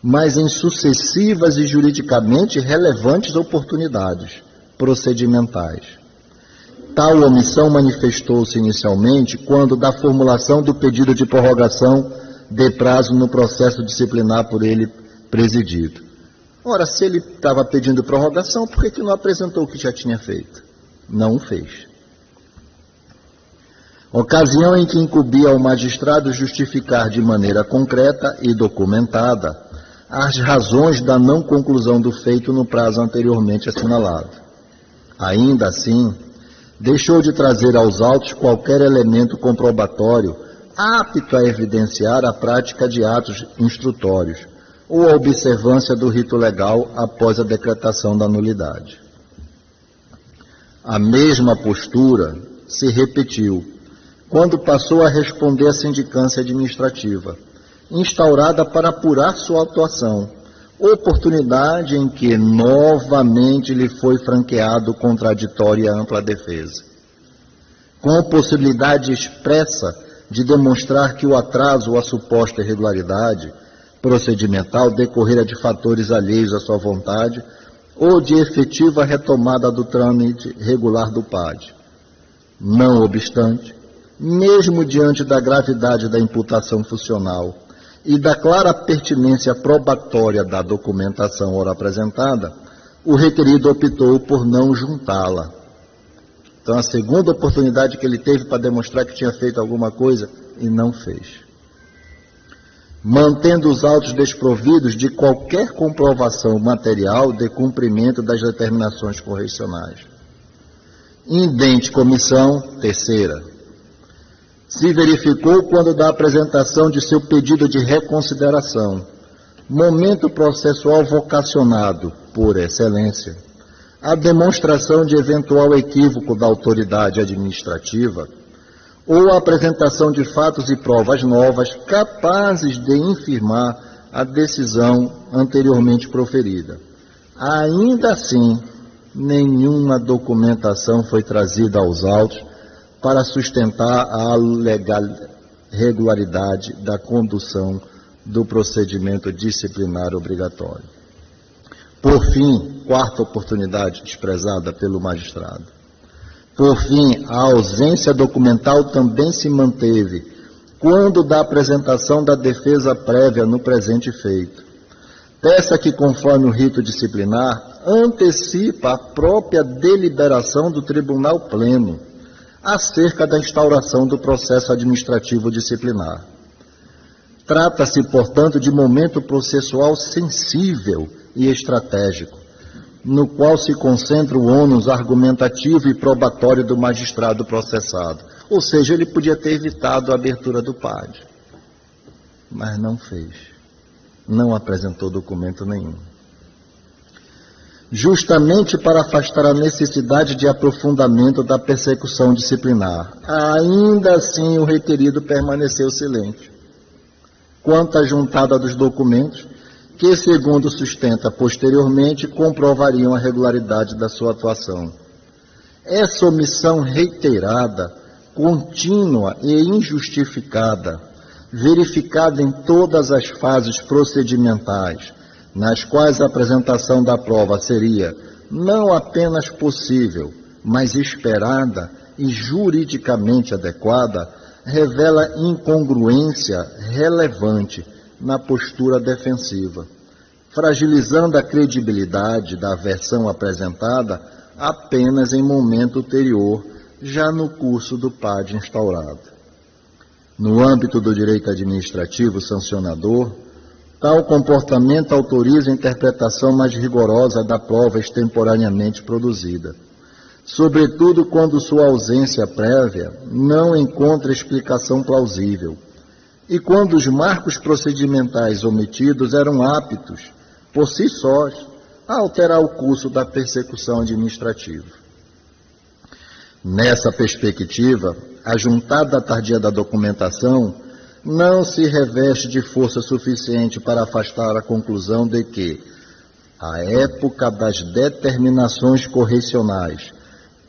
mas em sucessivas e juridicamente relevantes oportunidades procedimentais. Tal omissão manifestou-se inicialmente quando da formulação do pedido de prorrogação de prazo no processo disciplinar por ele presidido. Ora, se ele estava pedindo prorrogação, por que não apresentou o que já tinha feito? Não o fez. Ocasião em que incumbia ao magistrado justificar de maneira concreta e documentada as razões da não conclusão do feito no prazo anteriormente assinalado. Ainda assim, deixou de trazer aos autos qualquer elemento comprobatório apto a evidenciar a prática de atos instrutórios ou a observância do rito legal após a decretação da nulidade. A mesma postura se repetiu quando passou a responder à sindicância administrativa, instaurada para apurar sua atuação, oportunidade em que novamente lhe foi franqueado contraditório e ampla defesa. Com a possibilidade expressa de demonstrar que o atraso ou a suposta irregularidade procedimental decorrera de fatores alheios à sua vontade ou de efetiva retomada do trâmite regular do PAD. Não obstante, mesmo diante da gravidade da imputação funcional e da clara pertinência probatória da documentação ora apresentada, o requerido optou por não juntá-la. Então, a segunda oportunidade que ele teve para demonstrar que tinha feito alguma coisa, e não fez. Mantendo os autos desprovidos de qualquer comprovação material de cumprimento das determinações correcionais. Indente comissão, terceira. Se verificou quando da apresentação de seu pedido de reconsideração, momento processual vocacionado, por excelência, a demonstração de eventual equívoco da autoridade administrativa ou a apresentação de fatos e provas novas capazes de infirmar a decisão anteriormente proferida. Ainda assim, nenhuma documentação foi trazida aos autos para sustentar a regularidade da condução do procedimento disciplinar obrigatório. Por fim, quarta oportunidade desprezada pelo magistrado. Por fim, a ausência documental também se manteve quando da apresentação da defesa prévia no presente feito. Peça que, conforme o rito disciplinar, antecipa a própria deliberação do Tribunal Pleno acerca da instauração do processo administrativo disciplinar. Trata-se, portanto, de momento processual sensível e estratégico, no qual se concentra o ônus argumentativo e probatório do magistrado processado. Ou seja, ele podia ter evitado a abertura do PAD, mas não fez. Não apresentou documento nenhum. Justamente para afastar a necessidade de aprofundamento da persecução disciplinar. Ainda assim, o requerido permaneceu silente quanto à juntada dos documentos que, segundo sustenta posteriormente, comprovariam a regularidade da sua atuação. Essa omissão reiterada, contínua e injustificada, verificada em todas as fases procedimentais, nas quais a apresentação da prova seria não apenas possível, mas esperada e juridicamente adequada, revela incongruência relevante na postura defensiva, fragilizando a credibilidade da versão apresentada apenas em momento ulterior, já no curso do PAD instaurado. No âmbito do direito administrativo sancionador, tal comportamento autoriza a interpretação mais rigorosa da prova extemporaneamente produzida, sobretudo quando sua ausência prévia não encontra explicação plausível, e quando os marcos procedimentais omitidos eram aptos, por si sós, a alterar o curso da persecução administrativa. Nessa perspectiva, a juntada tardia da documentação não se reveste de força suficiente para afastar a conclusão de que, à época das determinações correcionais,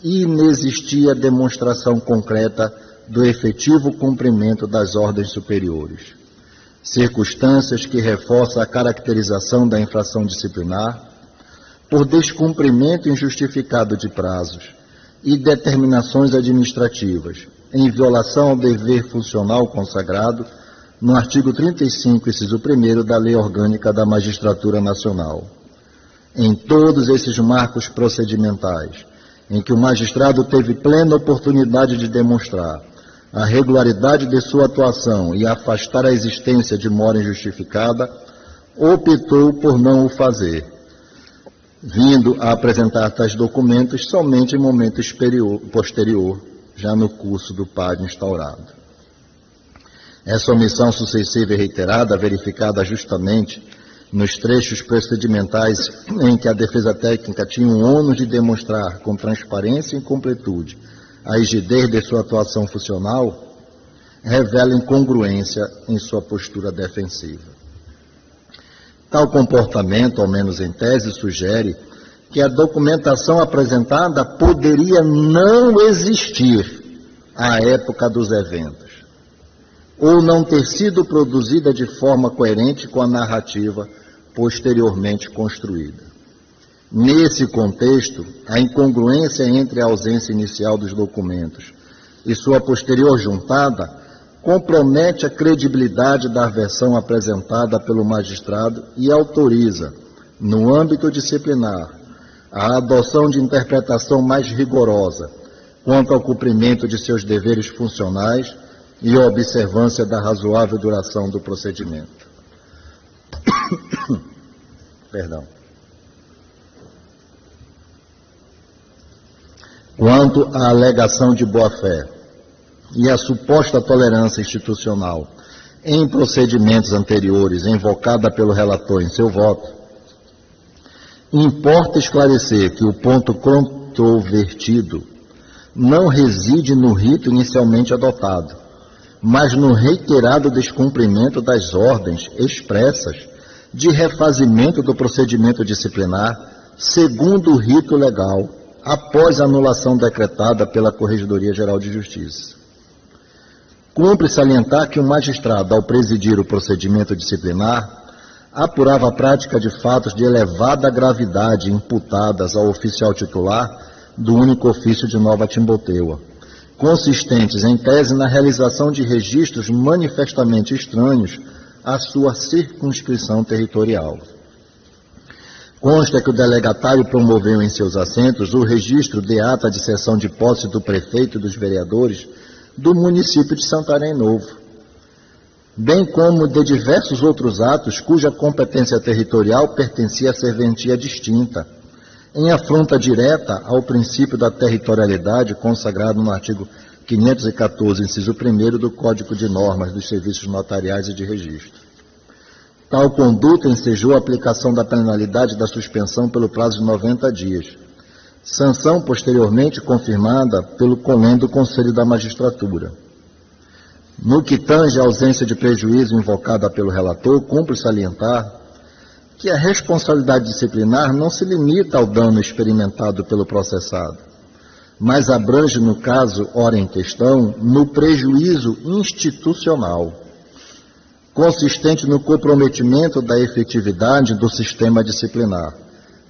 inexistia demonstração concreta do efetivo cumprimento das ordens superiores. Circunstâncias que reforçam a caracterização da infração disciplinar por descumprimento injustificado de prazos e determinações administrativas, em violação ao dever funcional consagrado no artigo 35, inciso 1º da Lei Orgânica da Magistratura Nacional. Em todos esses marcos procedimentais, em que o magistrado teve plena oportunidade de demonstrar a regularidade de sua atuação e afastar a existência de mora injustificada, optou por não o fazer, vindo a apresentar tais documentos somente em momento posterior, já no curso do PAD instaurado. Essa omissão sucessiva e reiterada, verificada justamente nos trechos procedimentais em que a defesa técnica tinha o ônus de demonstrar com transparência e completude a rigidez de sua atuação funcional, revela incongruência em sua postura defensiva. Tal comportamento, ao menos em tese, sugere que a documentação apresentada poderia não existir à época dos eventos, ou não ter sido produzida de forma coerente com a narrativa posteriormente construída. Nesse contexto, a incongruência entre a ausência inicial dos documentos e sua posterior juntada compromete a credibilidade da versão apresentada pelo magistrado e autoriza, no âmbito disciplinar, a adoção de interpretação mais rigorosa quanto ao cumprimento de seus deveres funcionais e a observância da razoável duração do procedimento. Perdão. Quanto à alegação de boa-fé e à suposta tolerância institucional em procedimentos anteriores invocada pelo relator em seu voto, importa esclarecer que o ponto controvertido não reside no rito inicialmente adotado, mas no reiterado descumprimento das ordens expressas de refazimento do procedimento disciplinar segundo o rito legal, após a anulação decretada pela Corregedoria Geral de Justiça. Cumpre salientar que o magistrado, ao presidir o procedimento disciplinar, apurava a prática de fatos de elevada gravidade imputadas ao oficial titular do único ofício de Nova Timboteua, consistentes em tese na realização de registros manifestamente estranhos à sua circunscrição territorial. Consta que o delegatário promoveu em seus assentos o registro de ata de sessão de posse do prefeito e dos vereadores do município de Santarém Novo, bem como de diversos outros atos cuja competência territorial pertencia à serventia distinta, em afronta direta ao princípio da territorialidade consagrado no artigo 514, inciso 1º do Código de Normas dos Serviços Notariais e de Registro. Tal conduta ensejou a aplicação da penalidade da suspensão pelo prazo de 90 dias, sanção posteriormente confirmada pelo Conselho do Conselho da Magistratura. No que tange à ausência de prejuízo invocada pelo relator, cumpre salientar que a responsabilidade disciplinar não se limita ao dano experimentado pelo processado, mas abrange, no caso ora em questão, no prejuízo institucional, consistente no comprometimento da efetividade do sistema disciplinar,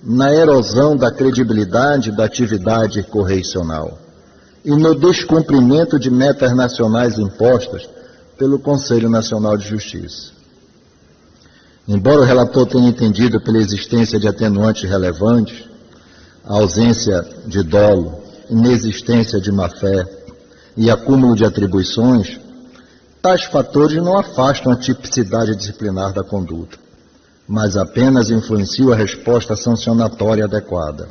na erosão da credibilidade da atividade correicional e no descumprimento de metas nacionais impostas pelo Conselho Nacional de Justiça. Embora o relator tenha entendido pela existência de atenuantes relevantes, a ausência de dolo, inexistência de má-fé e acúmulo de atribuições, tais fatores não afastam a tipicidade disciplinar da conduta, mas apenas influenciam a resposta sancionatória adequada.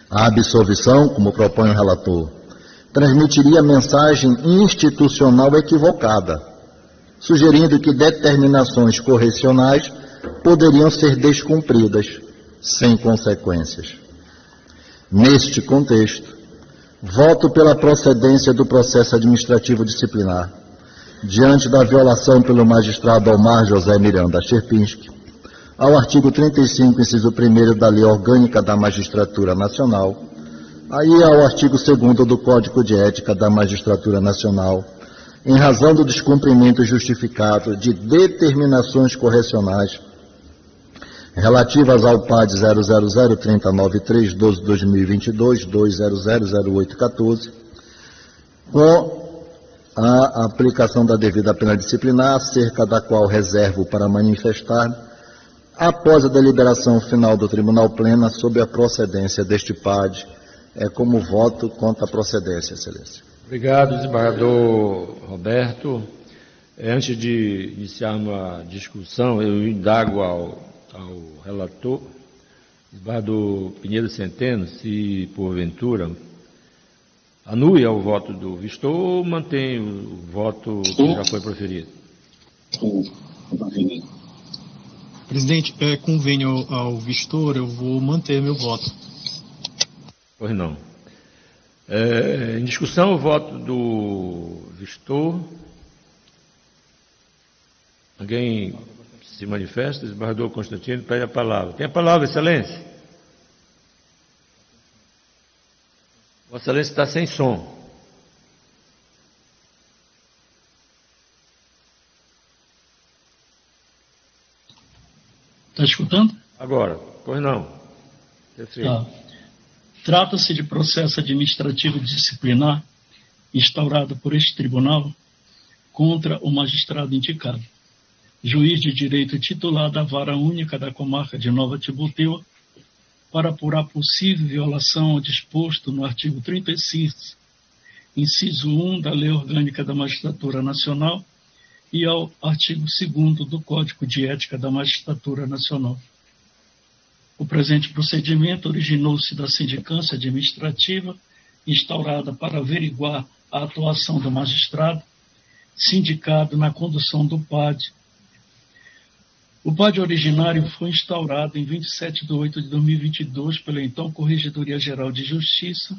A absolvição, como propõe o relator, transmitiria mensagem institucional equivocada, sugerindo que determinações correcionais poderiam ser descumpridas, sem consequências. Neste contexto, voto pela procedência do processo administrativo disciplinar, diante da violação pelo magistrado Omar José Miranda Sierpinski ao artigo 35, inciso 1º da Lei Orgânica da Magistratura Nacional, aí ao artigo 2º do Código de Ética da Magistratura Nacional, em razão do descumprimento justificado de determinações correcionais relativas ao PAD 000309312-2022, 2000814, com a aplicação da devida pena disciplinar, acerca da qual reservo para manifestar, após a deliberação final do Tribunal Pleno, sobre a procedência deste PAD, como voto contra a procedência, Excelência. Obrigado, desembargador Roberto. Antes de iniciarmos a discussão, eu indago ao relator, desembargador Pinheiro Centeno, se porventura anule ao voto do Vistor ou mantém o voto que já foi proferido. Presidente, convênio ao Vistor, eu vou manter meu voto. Pois não. Em discussão, o voto do Vistor. Alguém se manifesta? O desembargador Constantino pede a palavra. Tem a palavra, Excelência. Vossa Excelência está sem som. Está escutando? Agora, pois não. Tá. Trata-se de processo administrativo disciplinar instaurado por este tribunal contra o magistrado indicado, juiz de direito titular da Vara Única da Comarca de Nova Tiboteua, para apurar possível violação ao disposto no artigo 36, inciso 1 da Lei Orgânica da Magistratura Nacional e ao artigo 2º do Código de Ética da Magistratura Nacional. O presente procedimento originou-se da sindicância administrativa instaurada para averiguar a atuação do magistrado, sindicado na condução do PAD. O PAD originário foi instaurado em 27 de 8 de 2022 pela então Corregedoria Geral de Justiça,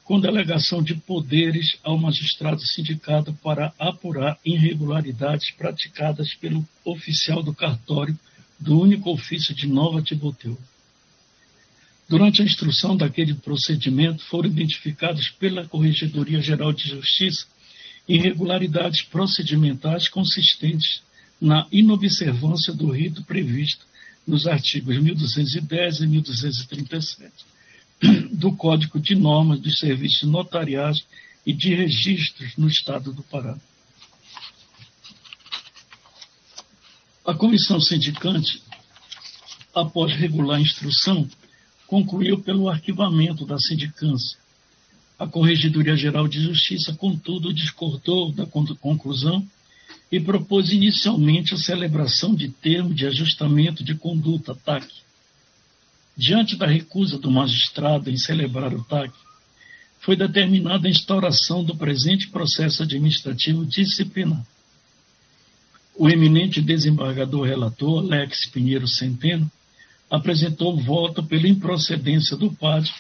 com delegação de poderes ao magistrado sindicado para apurar irregularidades praticadas pelo oficial do cartório do único ofício de Nova Tiboteua. Durante a instrução daquele procedimento, foram identificados pela Corregedoria Geral de Justiça irregularidades procedimentais consistentes na inobservância do rito previsto nos artigos 1210 e 1237 do Código de Normas dos Serviços Notariais e de Registros no Estado do Pará. A comissão sindicante, após regular a instrução, concluiu pelo arquivamento da sindicância. A Corregedoria Geral de Justiça, contudo, discordou da conclusão e propôs inicialmente a celebração de termo de ajustamento de conduta, TAC. Diante da recusa do magistrado em celebrar o TAC, foi determinada a instauração do presente processo administrativo disciplinar. O eminente desembargador relator, Alex Pinheiro Centeno, apresentou voto pela improcedência do PAD,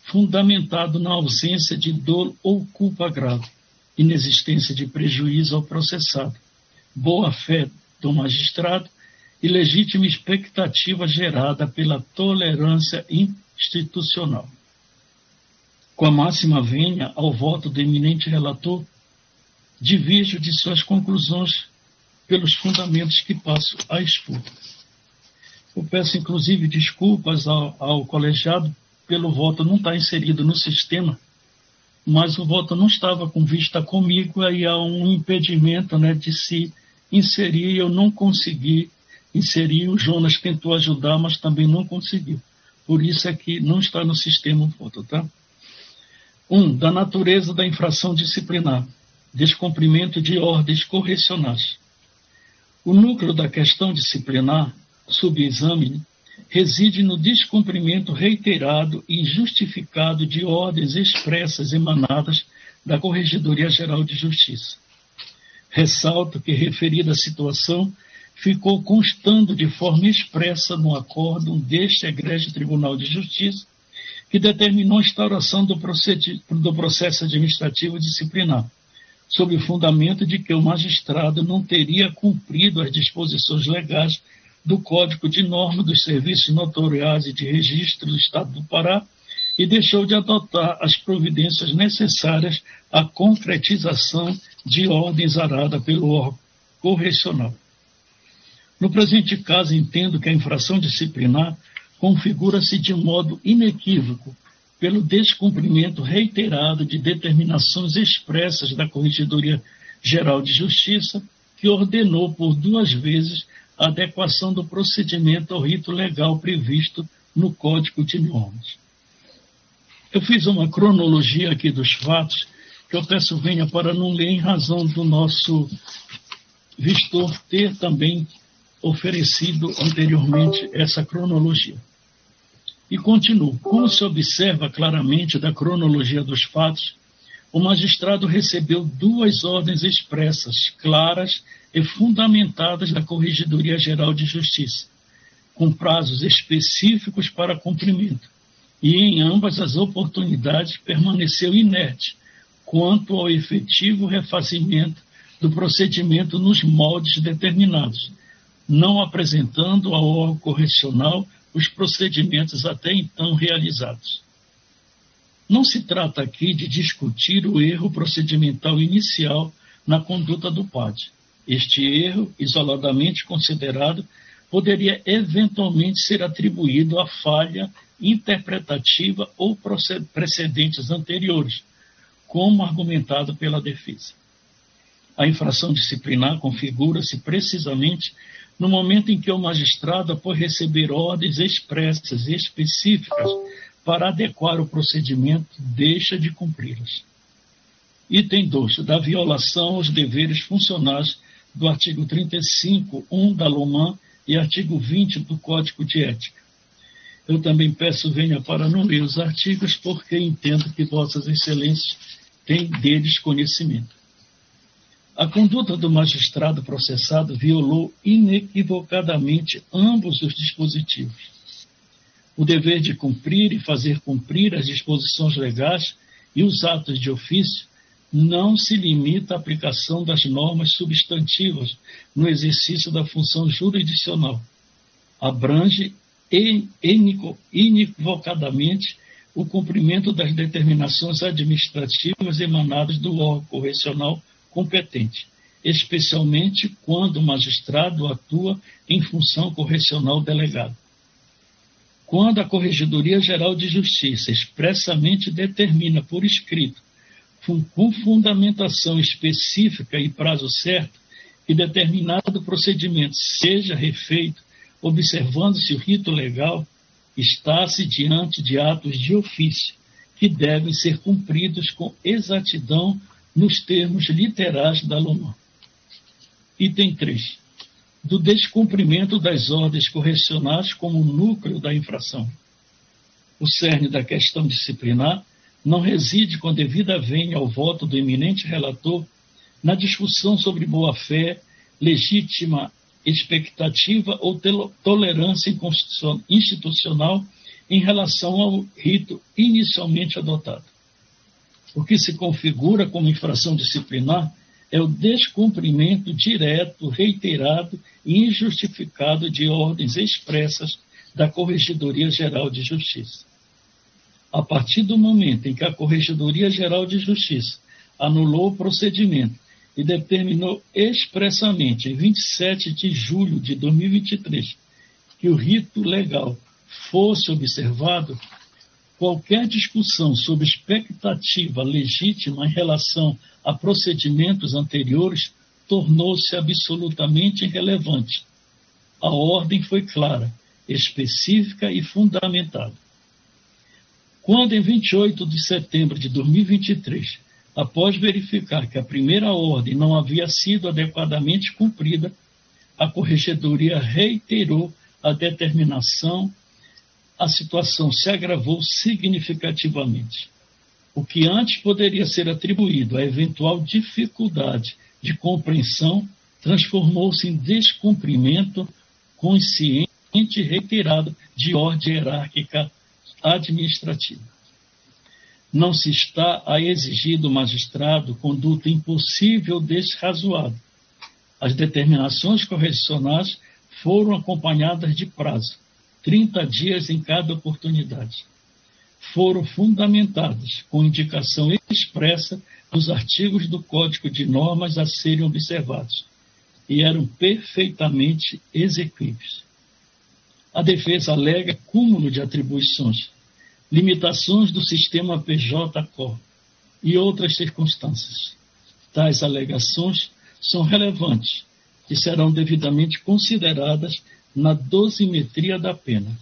fundamentado na ausência de dolo ou culpa grave, inexistência de prejuízo ao processado, boa-fé do magistrado e legítima expectativa gerada pela tolerância institucional. Com a máxima vênia ao voto do eminente relator, divirjo de suas conclusões pelos fundamentos que passo a expor. Eu peço, inclusive, desculpas ao colegiado pelo voto não estar inserido no sistema, mas o voto não estava com vista comigo, aí há um impedimento, de se inserir, eu não consegui inserir, o Jonas tentou ajudar, mas também não conseguiu. Por isso é que não está no sistema o voto, tá? 1. Da natureza da infração disciplinar, descumprimento de ordens correcionais. O núcleo da questão disciplinar, subexame, reside no descumprimento reiterado e injustificado de ordens expressas emanadas da Corregedoria Geral de Justiça. Ressalto que referida situação ficou constando de forma expressa no acórdão deste egrégio Tribunal de Justiça, que determinou a instauração do processo administrativo disciplinar, sob o fundamento de que o magistrado não teria cumprido as disposições legais do Código de Normas dos Serviços Notoriais e de Registro do Estado do Pará e deixou de adotar as providências necessárias à concretização de ordens arada pelo órgão correcional. No presente caso, entendo que a infração disciplinar configura-se de modo inequívoco pelo descumprimento reiterado de determinações expressas da Corregedoria Geral de Justiça, que ordenou por 2 vezes a adequação do procedimento ao rito legal previsto no Código de Normas. Eu fiz uma cronologia aqui dos fatos, que eu peço venha para não ler em razão do nosso vistor ter também oferecido anteriormente essa cronologia. E continuo. Como se observa claramente da cronologia dos fatos, o magistrado recebeu 2 ordens expressas, claras e fundamentadas da Corregedoria Geral de Justiça, com prazos específicos para cumprimento, e em ambas as oportunidades permaneceu inerte quanto ao efetivo refazimento do procedimento nos moldes determinados, não apresentando ao órgão correcional os procedimentos até então realizados. Não se trata aqui de discutir o erro procedimental inicial na conduta do PAD. Este erro, isoladamente considerado, poderia eventualmente ser atribuído à falha interpretativa ou precedentes anteriores, como argumentado pela defesa. A infração disciplinar configura-se precisamente no momento em que o magistrado, após receber ordens expressas e específicas para adequar o procedimento, deixa de cumpri-las. Item 2. Da violação aos deveres funcionais do artigo 35.1 da LOMAN e artigo 20 do Código de Ética. Eu também peço venha para não ler os artigos, porque entendo que vossas excelências têm deles conhecimento. A conduta do magistrado processado violou inequivocadamente ambos os dispositivos. O dever de cumprir e fazer cumprir as disposições legais e os atos de ofício não se limita à aplicação das normas substantivas no exercício da função jurisdicional. Abrange inequivocadamente o cumprimento das determinações administrativas emanadas do órgão correcional competente, especialmente quando o magistrado atua em função correcional delegada. Quando a Corregedoria Geral de Justiça expressamente determina por escrito, com fundamentação específica e prazo certo, que determinado procedimento seja refeito, observando-se o rito legal, está-se diante de atos de ofício, que devem ser cumpridos com exatidão nos termos literais da LOMAN. Item 3. Do descumprimento das ordens correcionais como núcleo da infração. O cerne da questão disciplinar não reside com devida venha ao voto do eminente relator na discussão sobre boa-fé, legítima expectativa ou tolerância institucional em relação ao rito inicialmente adotado. O que se configura como infração disciplinar é o descumprimento direto, reiterado e injustificado de ordens expressas da Corregedoria Geral de Justiça. A partir do momento em que a Corregedoria Geral de Justiça anulou o procedimento e determinou expressamente, em 27 de julho de 2023, que o rito legal fosse observado, qualquer discussão sobre expectativa legítima em relação a procedimentos anteriores tornou-se absolutamente irrelevante. A ordem foi clara, específica e fundamentada. Quando, em 28 de setembro de 2023, após verificar que a primeira ordem não havia sido adequadamente cumprida, a Corregedoria reiterou a determinação, a situação se agravou significativamente. O que antes poderia ser atribuído a eventual dificuldade de compreensão transformou-se em descumprimento consciente e reiterado de ordem hierárquica administrativa. Não se está a exigir do magistrado conduta impossível ou desrazoável. As determinações correcionais foram acompanhadas de prazo, 30 dias em cada oportunidade. Foram fundamentadas com indicação expressa nos artigos do Código de Normas a serem observados e eram perfeitamente exequíveis. A defesa alega cúmulo de atribuições, limitações do sistema PJ-COR e outras circunstâncias. Tais alegações são relevantes e serão devidamente consideradas na dosimetria da pena.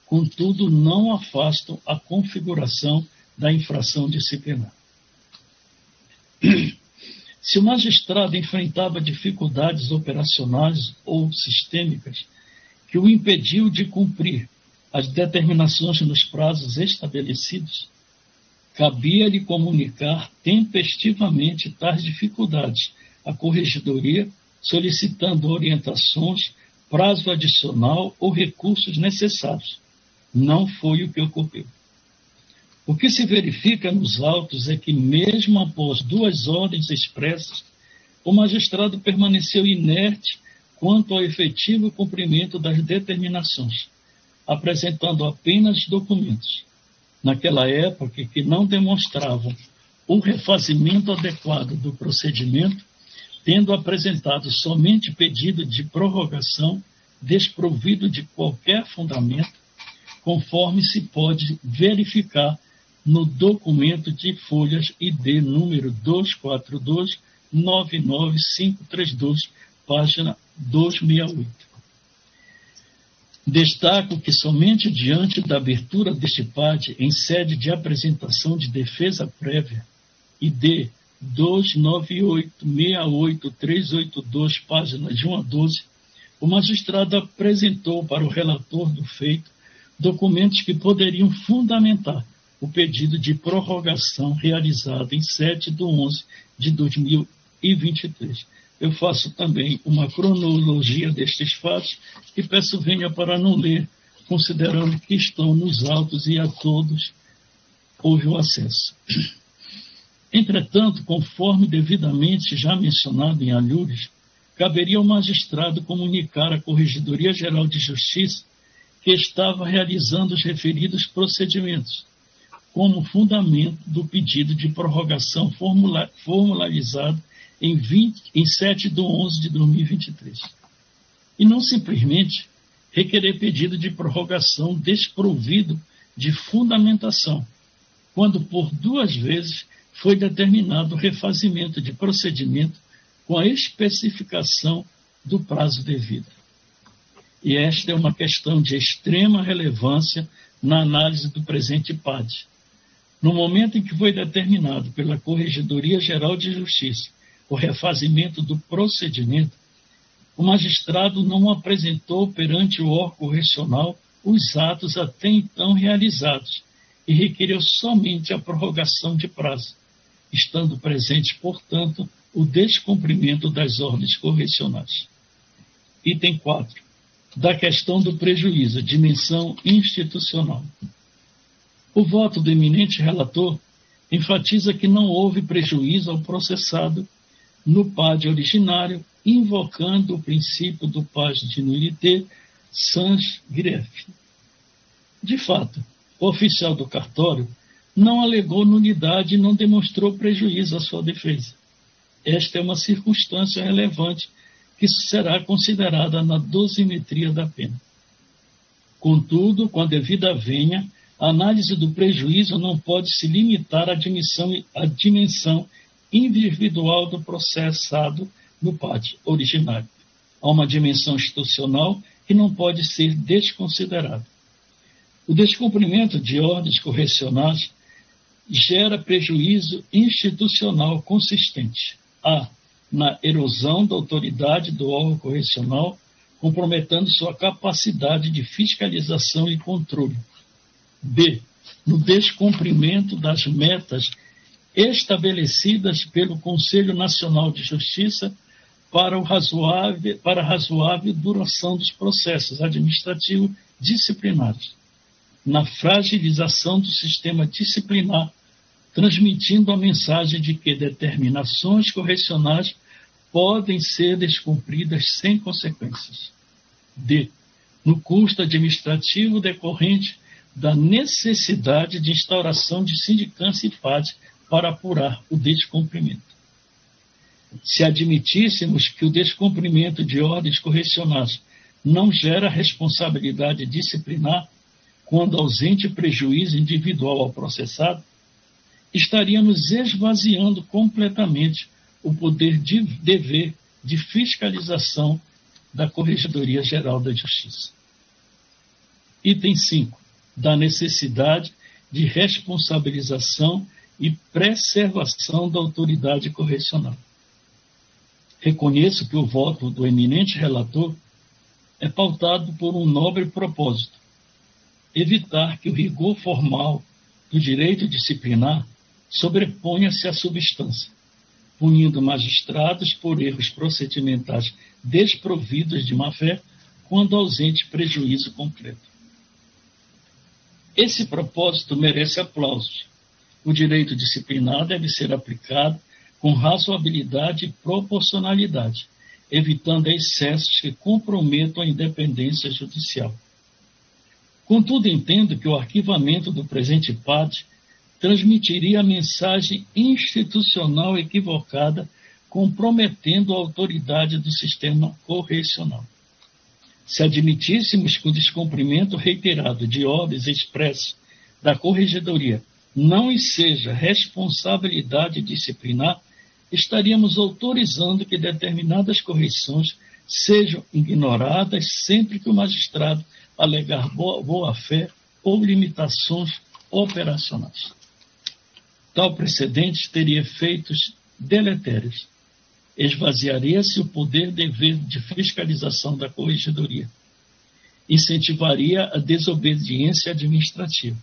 Contudo, não afastam a configuração da infração disciplinar. Se o magistrado enfrentava dificuldades operacionais ou sistêmicas que o impediu de cumprir as determinações nos prazos estabelecidos, cabia-lhe comunicar tempestivamente tais dificuldades à corregedoria, solicitando orientações, prazo adicional ou recursos necessários. Não foi o que ocorreu. O que se verifica nos autos é que, mesmo após 2 ordens expressas, o magistrado permaneceu inerte quanto ao efetivo cumprimento das determinações, apresentando apenas documentos, naquela época que não demonstravam o refazimento adequado do procedimento, tendo apresentado somente pedido de prorrogação desprovido de qualquer fundamento, conforme se pode verificar no documento de folhas ID número 242-99532, página 268. Destaco que somente diante da abertura deste PAD em sede de apresentação de defesa prévia, ID 298-68382, páginas de 1 a 12, o magistrado apresentou para o relator do feito documentos que poderiam fundamentar o pedido de prorrogação realizado em 7/11/2023. Eu faço também uma cronologia destes fatos e peço venha para não ler, considerando que estão nos autos e a todos houve o acesso. Entretanto, conforme devidamente já mencionado em alhures, caberia ao magistrado comunicar à Corregedoria Geral de Justiça que estava realizando os referidos procedimentos, como fundamento do pedido de prorrogação formularizado em 7/11/2023. E não simplesmente requerer pedido de prorrogação desprovido de fundamentação, quando por 2 vezes foi determinado o refazimento de procedimento com a especificação do prazo devido. E esta é uma questão de extrema relevância na análise do presente PAD. No momento em que foi determinado pela Corregedoria Geral de Justiça o refazimento do procedimento, o magistrado não apresentou perante o órgão correcional os atos até então realizados e requereu somente a prorrogação de prazo, estando presente, portanto, o descumprimento das ordens correcionais. Item 4. Da questão do prejuízo, dimensão institucional. O voto do eminente relator enfatiza que não houve prejuízo ao processado no PAD originário, invocando o princípio do PAD de nullité sans greffe. De fato, o oficial do cartório não alegou nulidade e não demonstrou prejuízo à sua defesa. Esta é uma circunstância relevante que será considerada na dosimetria da pena. Contudo, com a devida venha, a análise do prejuízo não pode se limitar à dimensão individual do processado no PAD originário. Há uma dimensão institucional que não pode ser desconsiderada. O descumprimento de ordens correcionais gera prejuízo institucional consistente. A. Na erosão da autoridade do órgão correcional, comprometendo sua capacidade de fiscalização e controle. B. no descumprimento das metas estabelecidas pelo Conselho Nacional de Justiça para a razoável duração dos processos administrativos disciplinares, na fragilização do sistema disciplinar, transmitindo a mensagem de que determinações correcionais podem ser descumpridas sem consequências. D. No custo administrativo decorrente da necessidade de instauração de sindicância e FAD para apurar o descumprimento. Se admitíssemos que o descumprimento de ordens correcionais não gera responsabilidade disciplinar, quando ausente prejuízo individual ao processado, estaríamos esvaziando completamente o poder de dever de fiscalização da Corregedoria Geral da Justiça. Item 5. Da necessidade de responsabilização e preservação da autoridade correcional. Reconheço que o voto do eminente relator é pautado por um nobre propósito: evitar que o rigor formal do direito disciplinar sobreponha-se à substância, punindo magistrados por erros procedimentais desprovidos de má-fé quando ausente prejuízo concreto. Esse propósito merece aplausos. O direito disciplinar deve ser aplicado com razoabilidade e proporcionalidade, evitando excessos que comprometam a independência judicial. Contudo, entendo que o arquivamento do presente PAD transmitiria a mensagem institucional equivocada, comprometendo a autoridade do sistema correcional. Se admitíssemos que o descumprimento reiterado de ordens expressas da Corregedoria não seja responsabilidade disciplinar, estaríamos autorizando que determinadas correções sejam ignoradas sempre que o magistrado alegar boa-fé ou limitações operacionais. Tal precedente teria efeitos deletérios. Esvaziaria-se o poder-dever de fiscalização da Corregedoria. Incentivaria a desobediência administrativa.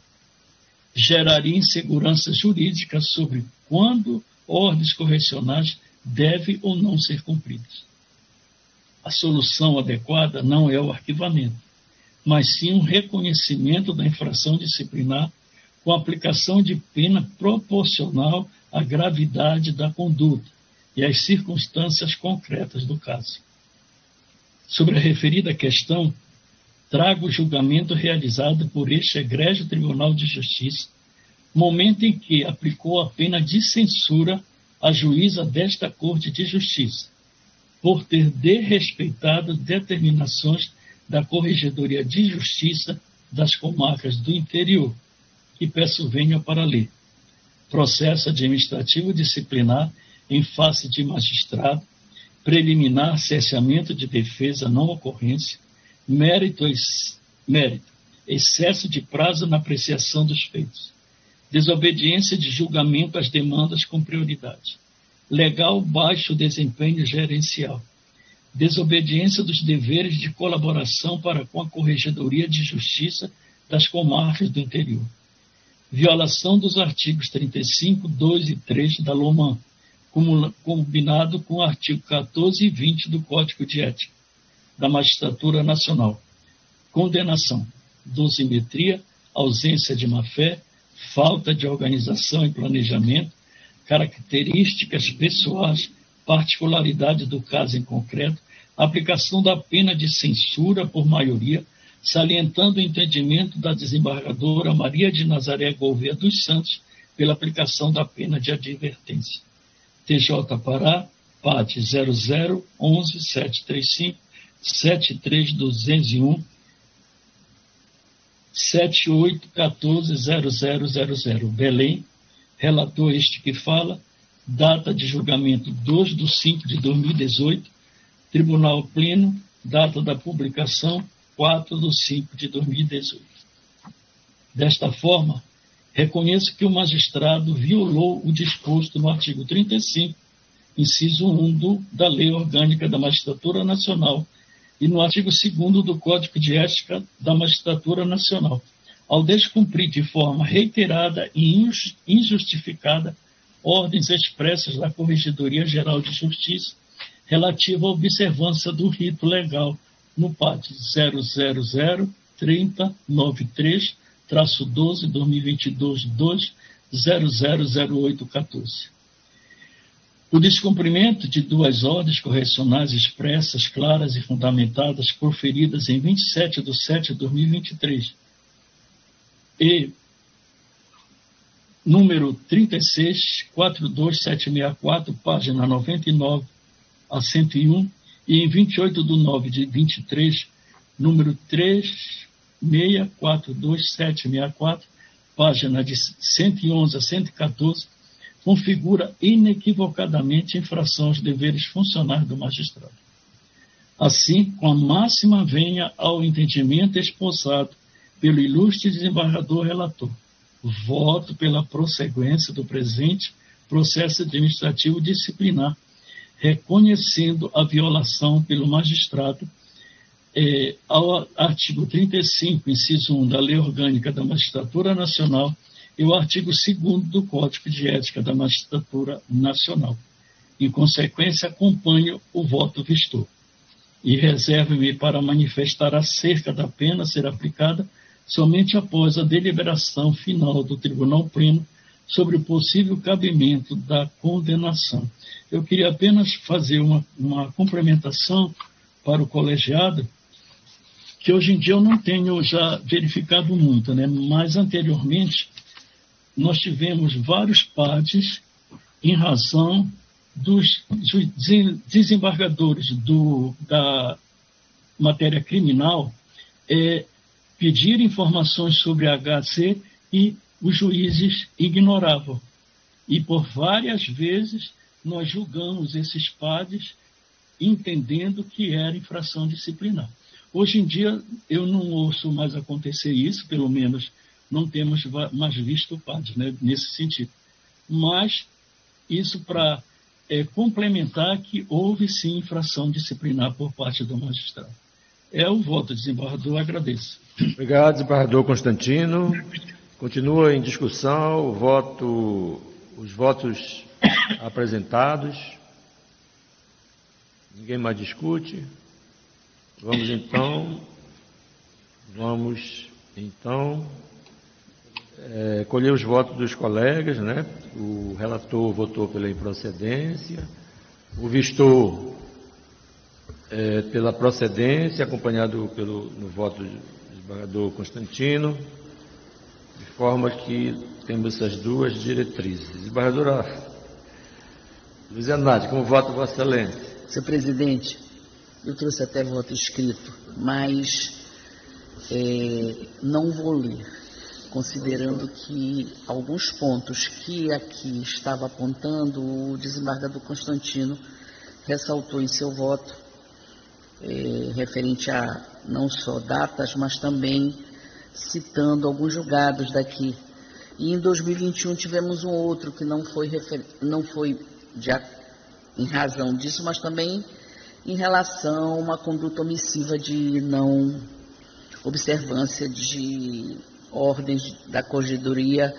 Geraria insegurança jurídica sobre quando ordens correcionais devem ou não ser cumpridas. A solução adequada não é o arquivamento, mas sim um reconhecimento da infração disciplinar com aplicação de pena proporcional à gravidade da conduta e às circunstâncias concretas do caso. Sobre a referida questão, trago o julgamento realizado por este egrégio Tribunal de Justiça, momento em que aplicou a pena de censura à juíza desta Corte de Justiça, por ter desrespeitado determinações da Corregedoria de Justiça das Comarcas do Interior, que peço venha para ler. Processo administrativo disciplinar em face de magistrado, preliminar cerceamento de defesa não ocorrência, mérito, excesso de prazo na apreciação dos feitos, desobediência de julgamento às demandas com prioridade, legal baixo desempenho gerencial, desobediência dos deveres de colaboração para com a Corregedoria de Justiça das Comarcas do Interior, violação dos artigos 35, 2 e 3 da LOMAN, combinado com o artigo 14 e 20 do Código de Ética da Magistratura Nacional, condenação, dosimetria, ausência de má-fé, falta de organização e planejamento, características pessoais, particularidade do caso em concreto, aplicação da pena de censura por maioria, salientando o entendimento da desembargadora Maria de Nazaré Gouveia dos Santos pela aplicação da pena de advertência. TJ Pará, PAD 0011-735, 73201, 78140000, Belém, relator este que fala, data de julgamento 2/5/2018, Tribunal Pleno, data da publicação 4/5/2018. Desta forma, reconheço que o magistrado violou o disposto no artigo 35, inciso 1 da Lei Orgânica da Magistratura Nacional e no artigo 2º do Código de Ética da Magistratura Nacional, ao descumprir de forma reiterada e injustificada ordens expressas da Corregedoria Geral de Justiça relativa à observância do rito legal no PAD 00030-12-2022-2000814. O descumprimento de duas ordens correcionais expressas, claras e fundamentadas, proferidas em 27 de 7 de 2023 e número 36-42764, página 99 a 101, e em 28 de 9 de 23, número 36-42764, página de 111 a 114, configura inequivocadamente infração aos deveres funcionais do magistrado. Assim, com a máxima venha ao entendimento esposado pelo ilustre desembargador relator, voto pela prosseguência do presente processo administrativo disciplinar, reconhecendo a violação pelo magistrado ao artigo 35, inciso 1 da Lei Orgânica da Magistratura Nacional e o artigo 2º do Código de Ética da Magistratura Nacional. Em consequência, acompanho o voto vistor e reservo-me para manifestar acerca da pena a ser aplicada somente após a deliberação final do Tribunal Pleno sobre o possível cabimento da condenação. Eu queria apenas fazer uma complementação para o colegiado, que hoje em dia eu não tenho já verificado muito, né? Mas anteriormente nós tivemos vários PADs em razão dos desembargadores da matéria criminal pedir informações sobre a HC e os juízes ignoravam. E por várias vezes nós julgamos esses PADs entendendo que era infração disciplinar. Hoje em dia eu não ouço mais acontecer isso, pelo menos não temos mais visto PADs, né, nesse sentido. Mas isso para complementar que houve sim infração disciplinar por parte do magistrado. É o voto, desembargador, agradeço. Obrigado, desembargador Constantino. Continua em discussão os votos apresentados. Ninguém mais discute. Vamos então colher os votos dos colegas, né? O relator votou pela improcedência, o vistor pela procedência, acompanhado no voto do desembargador Constantino, de forma que temos essas duas diretrizes. Desembargadora Luzia Nádia, como vota Vossa Excelência? Senhor presidente, eu trouxe até voto escrito, mas não vou ler, considerando que alguns pontos que aqui estava apontando, o desembargador Constantino ressaltou em seu voto, referente a não só datas, mas também citando alguns julgados daqui. E em 2021 tivemos um outro que não foi em razão disso, mas também em relação a uma conduta omissiva de não observância de ordens da Corregedoria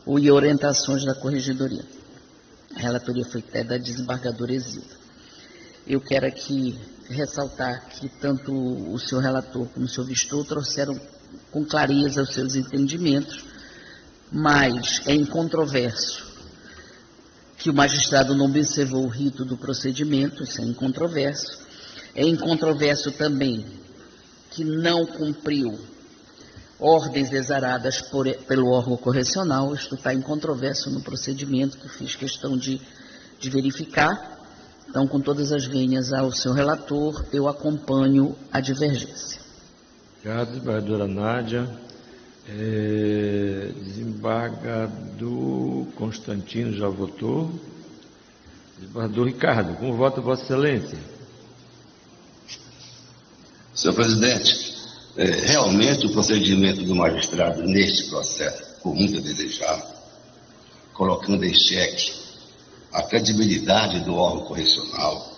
e orientações da Corregedoria. A relatoria foi até da desembargadora Exilda. Eu quero aqui ressaltar que tanto o senhor relator como o senhor vistor trouxeram com clareza os seus entendimentos, mas é incontroverso que o magistrado não observou o rito do procedimento, isso é incontroverso. É incontroverso também que não cumpriu ordens exaradas pelo órgão correcional, isto está incontroverso no procedimento que fiz questão de verificar. Então, com todas as vênias ao seu relator, eu acompanho a divergência. Obrigado, desembargadora Nádia. Desembargador Constantino já votou. Desembargador Ricardo, como vota Vossa Excelência? Senhor presidente, realmente o procedimento do magistrado neste processo ficou muito a desejar, colocando em xeque a credibilidade do órgão correcional,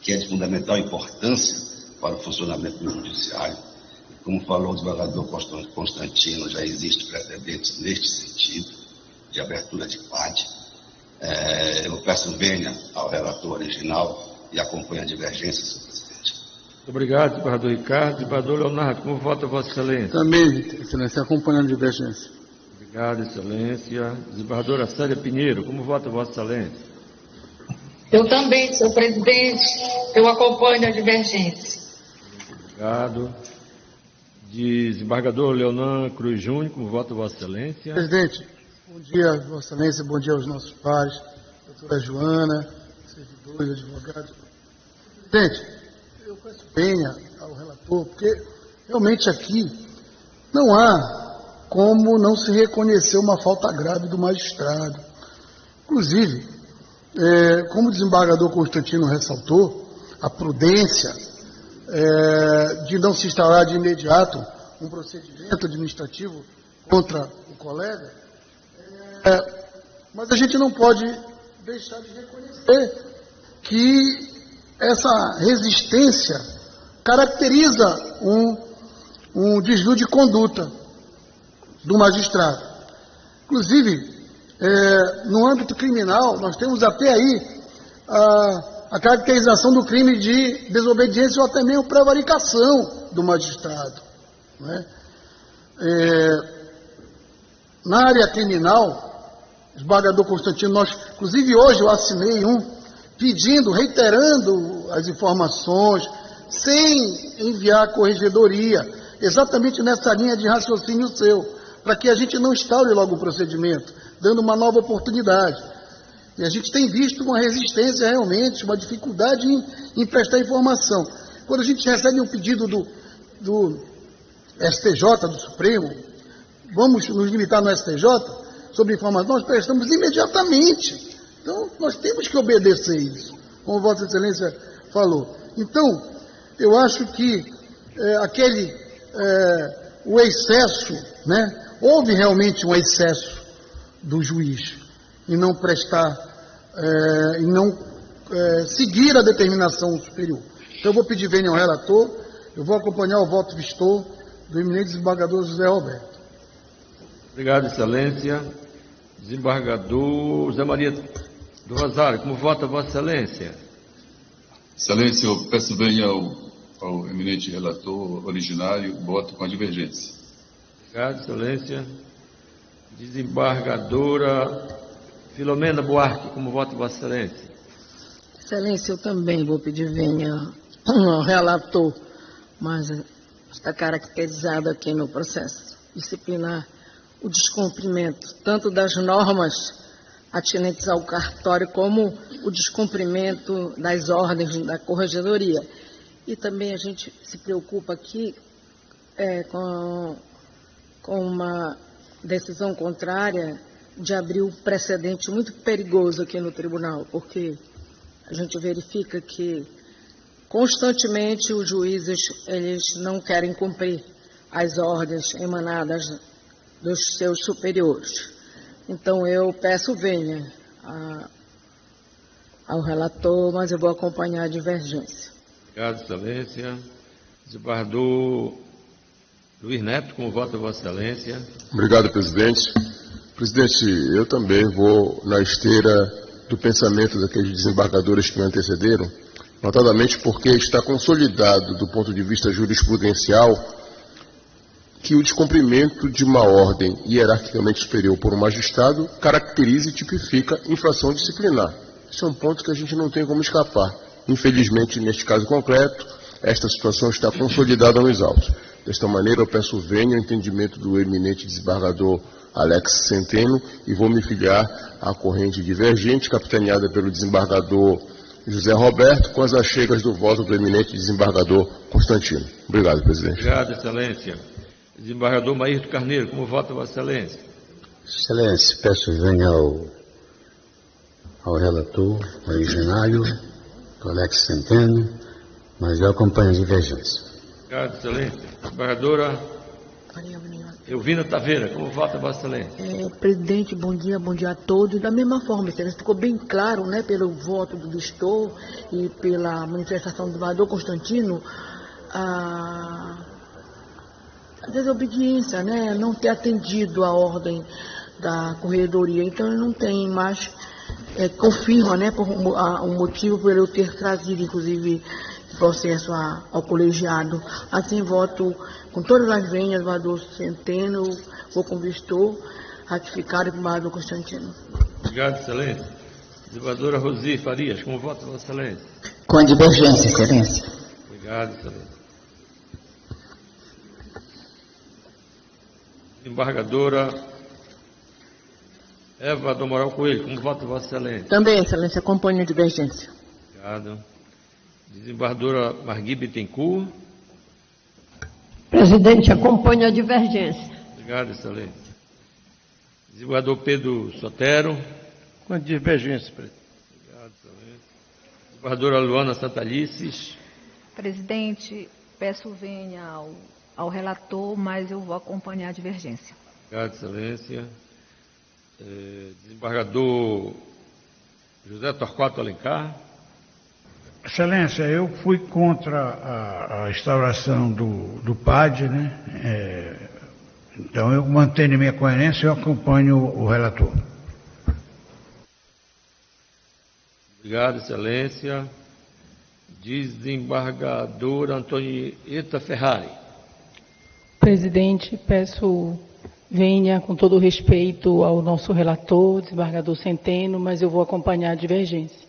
que é de fundamental importância para o funcionamento do judiciário. Como falou o desembargador Constantino, já existe precedentes neste sentido, de abertura de PAD. Eu peço vênia ao relator original e acompanho a divergência, senhor presidente. Muito obrigado, desembargador Ricardo. Desembargador Leonardo, como vota Vossa Excelência? Também, Excelência, acompanhando a divergência. Obrigado, Excelência. Desembargadora Célia Pinheiro, como vota Vossa Excelência? Eu também, senhor presidente, eu acompanho a divergência. Obrigado. Desembargador Leonan Cruz Júnior, como vota Vossa Excelência? Presidente, bom dia, Vossa Excelência, bom dia aos nossos pares, doutora Joana, servidores, advogados. Presidente, eu peço venha ao relator, porque realmente aqui não há como não se reconhecer uma falta grave do magistrado. Inclusive, como o desembargador Constantino ressaltou, a prudência de não se instaurar de imediato um procedimento administrativo contra o colega, mas a gente não pode deixar de reconhecer que essa resistência caracteriza um desvio de conduta do magistrado. Inclusive, no âmbito criminal, nós temos até aí a caracterização do crime de desobediência ou até mesmo prevaricação do magistrado. Não é? Na área criminal, desembargador Constantino, inclusive hoje eu assinei reiterando as informações, sem enviar a corregedoria, exatamente nessa linha de raciocínio seu, para que a gente não instaure logo o procedimento, dando uma nova oportunidade. E a gente tem visto uma resistência realmente, uma dificuldade em prestar informação. Quando a gente recebe um pedido do STJ, do Supremo, vamos nos limitar no STJ, sobre informação, nós prestamos imediatamente. Então, nós temos que obedecer isso, como Vossa Excelência falou. Então, eu acho que o excesso, né, houve realmente um excesso do juiz em não prestar, em não seguir a determinação superior. Então, eu vou pedir vênia ao relator, eu vou acompanhar o voto vistor do eminente desembargador José Roberto. Obrigado, Excelência. Desembargador José Maria do Rosário, como vota Vossa Excelência? Excelência, eu peço vênia ao eminente relator originário, voto com a divergência. Obrigado, Excelência. Desembargadora Filomena Buarque, como vota Vossa Excelência? Excelência, eu também vou pedir vênia ao relator, mas está caracterizado aqui no processo disciplinar o descumprimento tanto das normas atinentes ao cartório, como o descumprimento das ordens da corregedoria. E também a gente se preocupa aqui com uma decisão contrária de abrir um precedente muito perigoso aqui no tribunal, porque a gente verifica que constantemente os juízes eles não querem cumprir as ordens emanadas dos seus superiores. Então, eu peço vênia ao relator, mas eu vou acompanhar a divergência. Obrigado, Excelência. Desembargador Luiz Neto, como vota Vossa Excelência? Obrigado, presidente. Presidente, eu também vou na esteira do pensamento daqueles desembargadores que me antecederam, notadamente porque está consolidado do ponto de vista jurisprudencial que o descumprimento de uma ordem hierarquicamente superior por um magistrado caracteriza e tipifica infração disciplinar. Esse é um ponto que a gente não tem como escapar. Infelizmente, neste caso concreto, esta situação está consolidada nos autos. Desta maneira, eu peço vênia ao entendimento do eminente desembargador Alex Centeno e vou me filiar à corrente divergente, capitaneada pelo desembargador José Roberto, com as achegas do voto do eminente desembargador Constantino. Obrigado, presidente. Obrigado, Excelência. Desembargador Maírto Carneiro, como vota Vossa Excelência? Excelência, peço vênia ao relator originário, do Alex Centeno, mas eu acompanho a divergência. Obrigado, Excelência. Desembargadora Elvina Taveira, como vota Vossa Excelência? Presidente, bom dia a todos. Da mesma forma, Excelência, ficou bem claro, né, pelo voto do vistor e pela manifestação do desembargador Constantino, desobediência, né? Não ter atendido a ordem da corregedoria. Então ele não tem mais, confirma, né, o motivo por eu ter trazido, inclusive, o processo ao colegiado. Assim, voto com todas as vênias, vereador Centeno, vou com vistor, ratificado com o vereador Constantino. Obrigado, Excelência. Desembargadora Rosi Farias, como vota, Vossa Excelência? Com a divergência, Excelência. Obrigado, Excelência. Desembargadora Eva do Moral Coelho, como vota, Vossa Excelência? Também, Excelência, acompanho a divergência. Obrigado. Desembargadora Margui Bittencourt. Presidente, acompanho a divergência. Obrigado, Excelência. Desembargador Pedro Sotero. Com a divergência, presidente. Obrigado, Excelência. Desembargadora Luana Santalices. Presidente, peço vênia ao relator, mas eu vou acompanhar a divergência. Obrigado, Excelência. Desembargador José Torquato Alencar. Excelência, eu fui contra a instauração do PAD, né? Então eu mantenho minha coerência e eu acompanho o relator. Obrigado, Excelência. Desembargadora Antonieta Ferrari. Presidente, peço vênia com todo o respeito ao nosso relator, desembargador Centeno, mas eu vou acompanhar a divergência.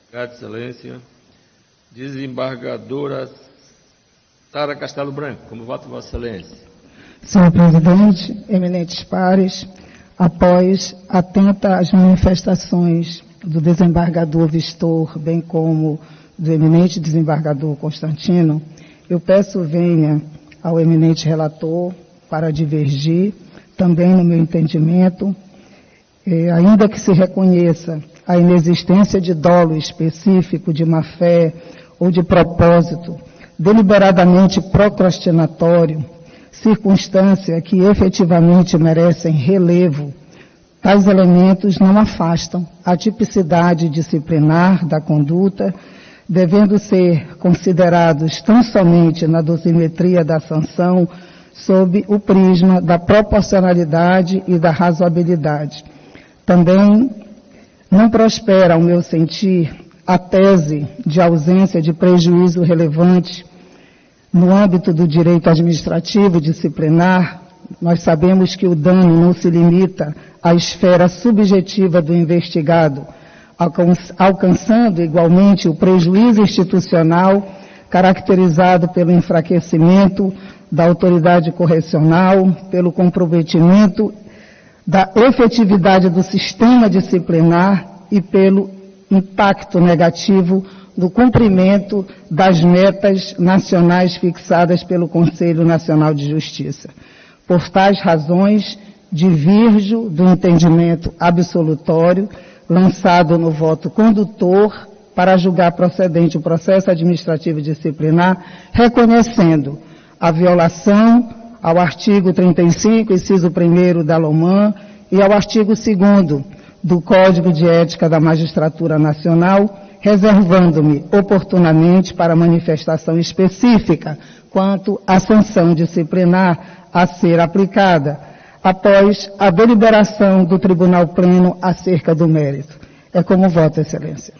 Obrigado, Excelência. Desembargadora Sara Castelo Branco, como vota, Vossa Excelência? Senhor presidente, eminentes pares, após atentas manifestações do desembargador Vistor, bem como do eminente desembargador Constantino, eu peço vênia ao eminente relator para divergir, também no meu entendimento, ainda que se reconheça a inexistência de dolo específico, de má-fé ou de propósito deliberadamente procrastinatório, circunstância que efetivamente merecem relevo, tais elementos não afastam a tipicidade disciplinar da conduta, devendo ser considerados tão somente na dosimetria da sanção, sob o prisma da proporcionalidade e da razoabilidade. Também não prospera, ao meu sentir, a tese de ausência de prejuízo relevante no âmbito do direito administrativo disciplinar. Nós sabemos que o dano não se limita à esfera subjetiva do investigado, alcançando igualmente o prejuízo institucional caracterizado pelo enfraquecimento da autoridade correcional, pelo comprometimento da efetividade do sistema disciplinar e pelo impacto negativo do cumprimento das metas nacionais fixadas pelo Conselho Nacional de Justiça. Por tais razões, divirjo do entendimento absolutório lançado no voto condutor para julgar procedente o processo administrativo disciplinar, reconhecendo a violação ao artigo 35, inciso 1º da LOMAN e ao artigo 2º do Código de Ética da Magistratura Nacional, reservando-me oportunamente para manifestação específica quanto à sanção disciplinar a ser aplicada, após a deliberação do Tribunal Pleno acerca do mérito. É como voto, Excelência.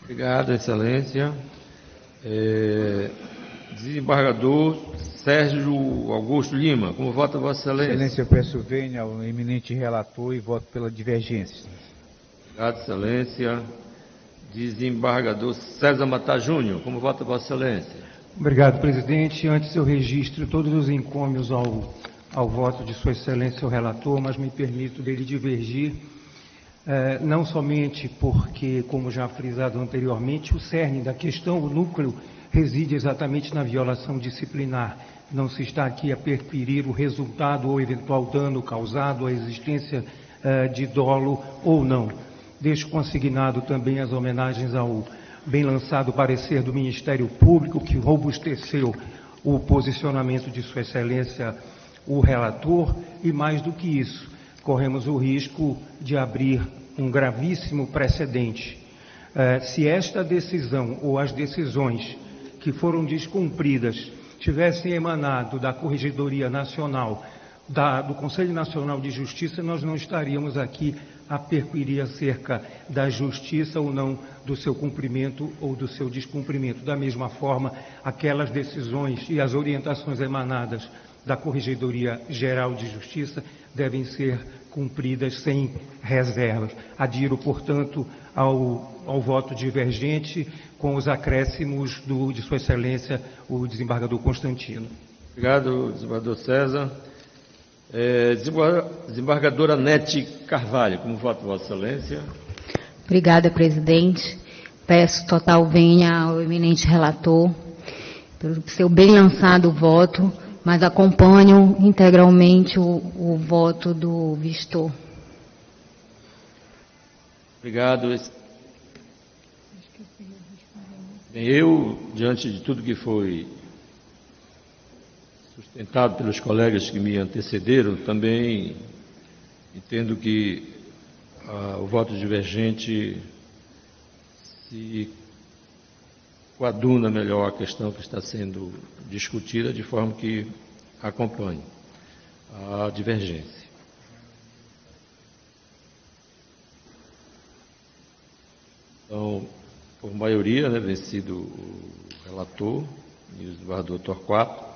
Obrigado, Excelência. Desembargador Sérgio Augusto Lima, como vota, Vossa Excelência? Excelência, eu peço vênia ao eminente relator e voto pela divergência. Obrigado, Excelência. Desembargador César Matar Júnior, como vota, Vossa Excelência? Obrigado, presidente. Antes eu registro todos os encômios ao voto de Sua Excelência, o relator, mas me permito dele divergir, não somente porque, como já frisado anteriormente, o cerne da questão, o núcleo, reside exatamente na violação disciplinar. Não se está aqui a perquirir o resultado ou eventual dano causado, a existência de dolo ou não. Deixo consignado também as homenagens ao bem lançado parecer do Ministério Público, que robusteceu o posicionamento de Sua Excelência, o relator, e mais do que isso, corremos o risco de abrir um gravíssimo precedente. Se esta decisão ou as decisões que foram descumpridas tivessem emanado da Corregedoria Nacional, do Conselho Nacional de Justiça, nós não estaríamos aqui a perquirir acerca da justiça ou não, do seu cumprimento ou do seu descumprimento. Da mesma forma, aquelas decisões e as orientações emanadas da Corregedoria Geral de Justiça devem ser cumpridas sem reservas. Adiro, portanto, ao voto divergente, com os acréscimos de Sua Excelência, o desembargador Constantino. Obrigado, desembargador César. Desembargadora Nete Carvalho, como voto, Vossa Excelência? Obrigada, presidente. Peço total venha ao eminente relator pelo seu bem lançado voto, mas acompanho integralmente o voto do Vistor. Obrigado. Bem, eu, diante de tudo que foi sustentado pelos colegas que me antecederam, também entendo que o voto divergente se coaduna melhor a questão que está sendo discutida, de forma que acompanhe a divergência. Então, por maioria, vencido o relator e o desembargador Torquato,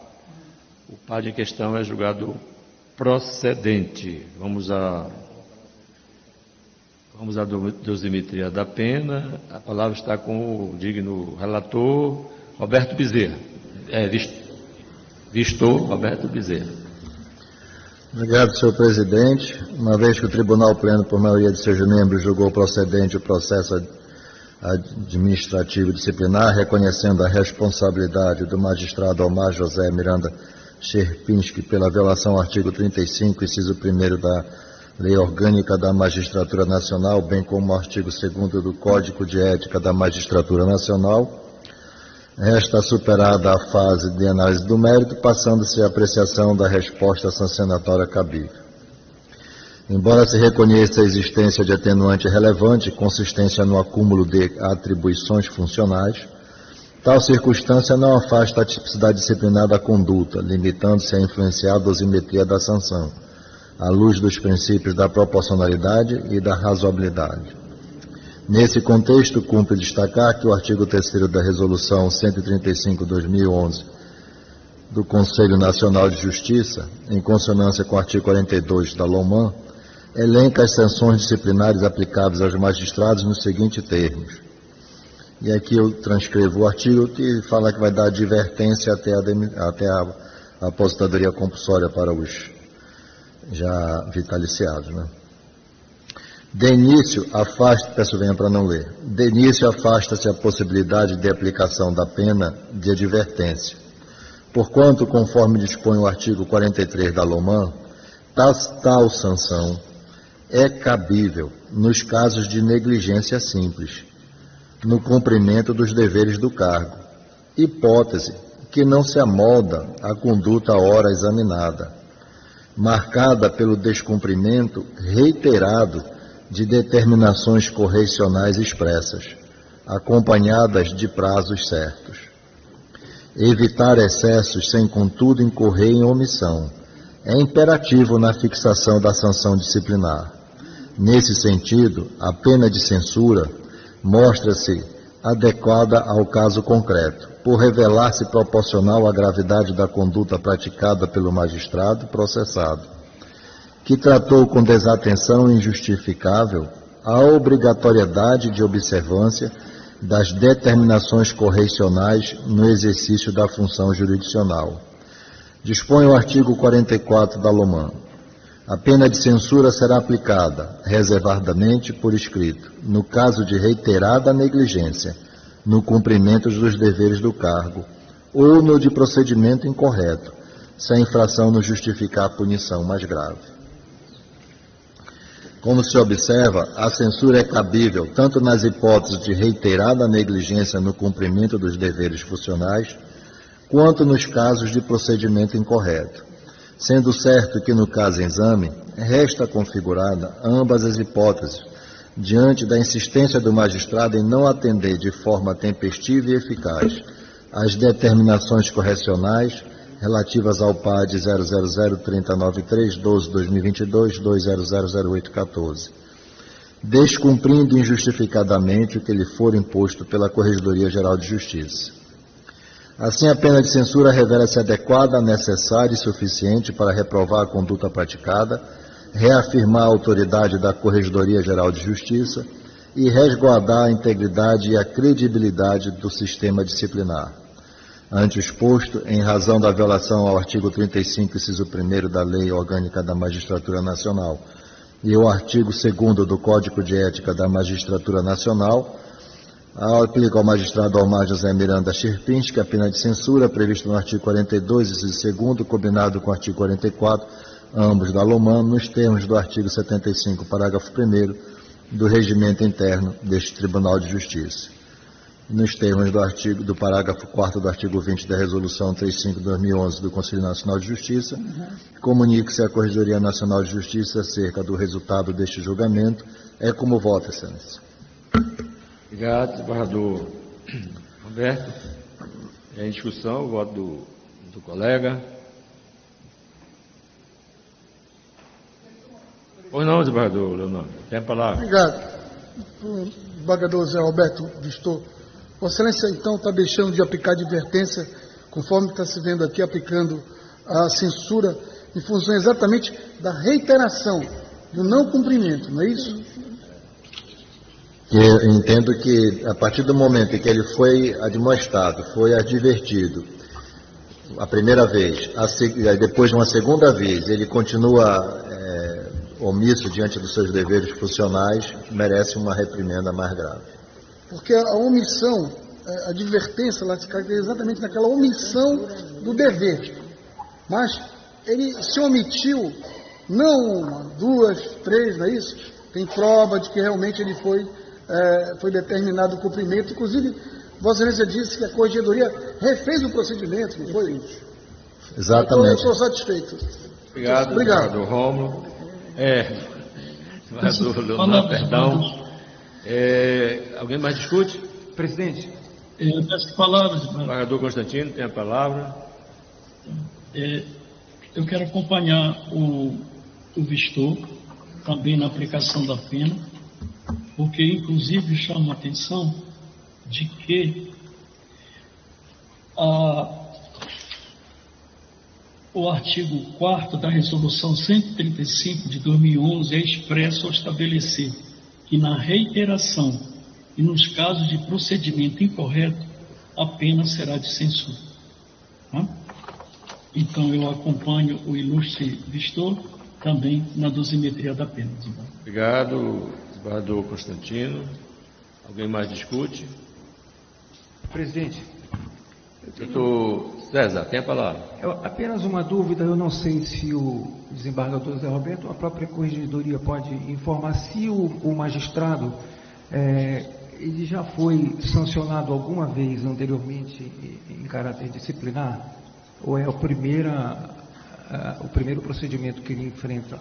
o PAD em questão é julgado procedente. Vamos à dosimetria da pena. A palavra está com o digno relator Roberto Bezerra. Vistor Roberto Bezerra. Obrigado, senhor presidente. Uma vez que o Tribunal Pleno, por maioria de seus membros, julgou procedente o processo administrativo disciplinar, reconhecendo a responsabilidade do magistrado Omar José Miranda Sierpinski pela violação ao artigo 35, inciso 1º da Lei Orgânica da Magistratura Nacional, bem como o artigo 2º do Código de Ética da Magistratura Nacional, resta superada a fase de análise do mérito, passando-se a apreciação da resposta sancionatória cabível. Embora se reconheça a existência de atenuante relevante, consistência no acúmulo de atribuições funcionais, tal circunstância não afasta a tipicidade disciplinar da conduta, limitando-se a influenciar a dosimetria da sanção, à luz dos princípios da proporcionalidade e da razoabilidade. Nesse contexto, cumpre destacar que o artigo 3º da Resolução 135/2011 do Conselho Nacional de Justiça, em consonância com o artigo 42 da LOMAN, elenca as sanções disciplinares aplicáveis aos magistrados nos seguintes termos. E aqui eu transcrevo o artigo que fala que vai dar advertência até a aposentadoria compulsória para os já vitaliciados. De início, peço venha para não ler. De início, afasta-se a possibilidade de aplicação da pena de advertência. Porquanto, conforme dispõe o artigo 43 da LOMAN, tal sanção é cabível nos casos de negligência simples, no cumprimento dos deveres do cargo, hipótese que não se amolda à conduta ora examinada, marcada pelo descumprimento reiterado de determinações correcionais expressas, acompanhadas de prazos certos. Evitar excessos sem, contudo, incorrer em omissão é imperativo na fixação da sanção disciplinar. Nesse sentido, a pena de censura mostra-se adequada ao caso concreto, por revelar-se proporcional à gravidade da conduta praticada pelo magistrado processado, que tratou com desatenção injustificável a obrigatoriedade de observância das determinações correcionais no exercício da função jurisdicional. Dispõe o artigo 44 da LOMAN. A pena de censura será aplicada, reservadamente por escrito, no caso de reiterada negligência no cumprimento dos deveres do cargo ou no de procedimento incorreto, se a infração não justificar a punição mais grave. Como se observa, a censura é cabível tanto nas hipóteses de reiterada negligência no cumprimento dos deveres funcionais, quanto nos casos de procedimento incorreto, sendo certo que no caso em exame, resta configurada ambas as hipóteses, diante da insistência do magistrado em não atender de forma tempestiva e eficaz as determinações correcionais relativas ao PAD 000-3093-12-2022-20000814, descumprindo injustificadamente o que lhe for imposto pela Corregedoria Geral de Justiça. Assim, a pena de censura revela-se adequada, necessária e suficiente para reprovar a conduta praticada, reafirmar a autoridade da Corregedoria Geral de Justiça e resguardar a integridade e a credibilidade do sistema disciplinar. Ante o exposto, em razão da violação ao artigo 35, inciso 1º da Lei Orgânica da Magistratura Nacional e o artigo 2º do Código de Ética da Magistratura Nacional, aplica ao magistrado Almar José Miranda Scherpinski a pena de censura prevista no artigo 42, inciso 2º, combinado com o artigo 44, ambos da LOMAN, nos termos do artigo 75, parágrafo 1º, do regimento interno deste Tribunal de Justiça. Nos termos do parágrafo 4º do artigo 20 da Resolução 35/2011 do Conselho Nacional de Justiça, comunique-se à Corregedoria Nacional de Justiça acerca do resultado deste julgamento. É como vota, Excelência. Obrigado, desembargador Roberto. Em discussão, o voto do colega. Pois não, desembargador Leonardo, tem a palavra. Obrigado. O desembargador Zé Roberto Vistor. Vossa Excelência, então, está deixando de aplicar advertência, conforme está se vendo aqui, aplicando a censura em função exatamente da reiteração, do não cumprimento, não é isso? Eu entendo que, a partir do momento em que ele foi admoestado, foi advertido, a primeira vez, depois de uma segunda vez, ele continua omisso diante dos seus deveres funcionais, merece uma reprimenda mais grave. Porque a omissão, a advertência, ela se caracteriza exatamente naquela omissão do dever. Mas ele se omitiu, não uma, duas, três, não é isso? Tem prova de que realmente ele foi determinado o cumprimento. Inclusive, Vossa Excelência disse que a Corregedoria refez o procedimento, não foi isso? Exatamente. Eu estou satisfeito. Obrigado, desembargador Rômulo. Desembargador Leonardo, perdão. Alguém mais discute? Presidente. Eu peço palavras. Desembargador Constantino, tem a palavra. Eu quero acompanhar o Vistor, também na aplicação da pena, porque, inclusive, chamo a atenção de que o artigo 4º da Resolução 135 de 2011 é expresso ao estabelecer que na reiteração e nos casos de procedimento incorreto, a pena será de censura. Tá? Então, eu acompanho o ilustre Vistor também na dosimetria da pena. Obrigado, desembargador Constantino. Alguém mais discute? Presidente. Doutor César, tem a palavra. Apenas uma dúvida, eu não sei se o desembargador Zé Roberto, a própria Corregedoria pode informar se o magistrado, ele já foi sancionado alguma vez anteriormente em caráter disciplinar, ou é o primeiro procedimento que ele enfrenta?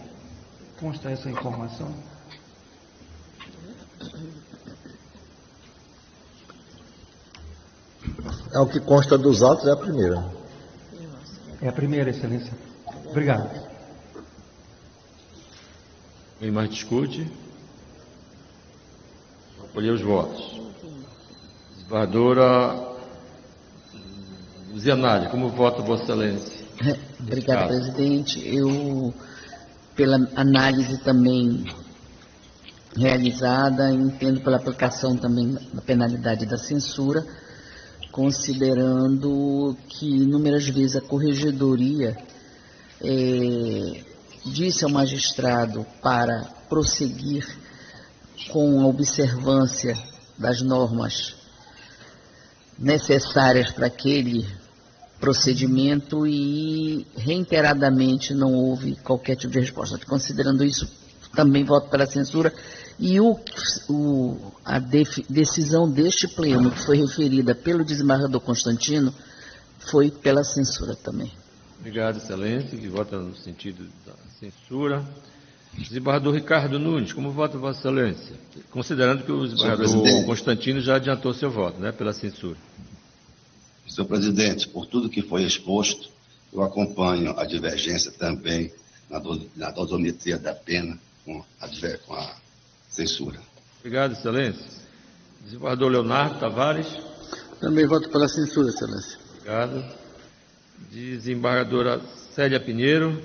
Consta essa informação? É o que consta dos autos, é a primeira. É a primeira, Excelência. Obrigado. Quem mais discute? Vou acolher os votos. Desembargadora Luzianalha, como vota Vossa Excelência? Obrigada, presidente. Eu, pela análise também realizada, entendo pela aplicação também da penalidade da censura, considerando que inúmeras vezes a Corregedoria disse ao magistrado para prosseguir com a observância das normas necessárias para aquele procedimento e reiteradamente não houve qualquer tipo de resposta. Considerando isso, também voto pela censura. E a decisão deste pleno, que foi referida pelo desembargador Constantino, foi pela censura também. Obrigado, Excelência, que vota no sentido da censura. Desembargador Ricardo Nunes, como vota Vossa Excelência? Considerando que o desembargador Constantino já adiantou seu voto, né, pela censura. Senhor presidente, por tudo que foi exposto, eu acompanho a divergência também na dosometria da pena com a censura. Obrigado, excelência. Desembargador Leonardo Tavares. Também voto pela censura, excelência. Obrigado. Desembargadora Célia Pinheiro.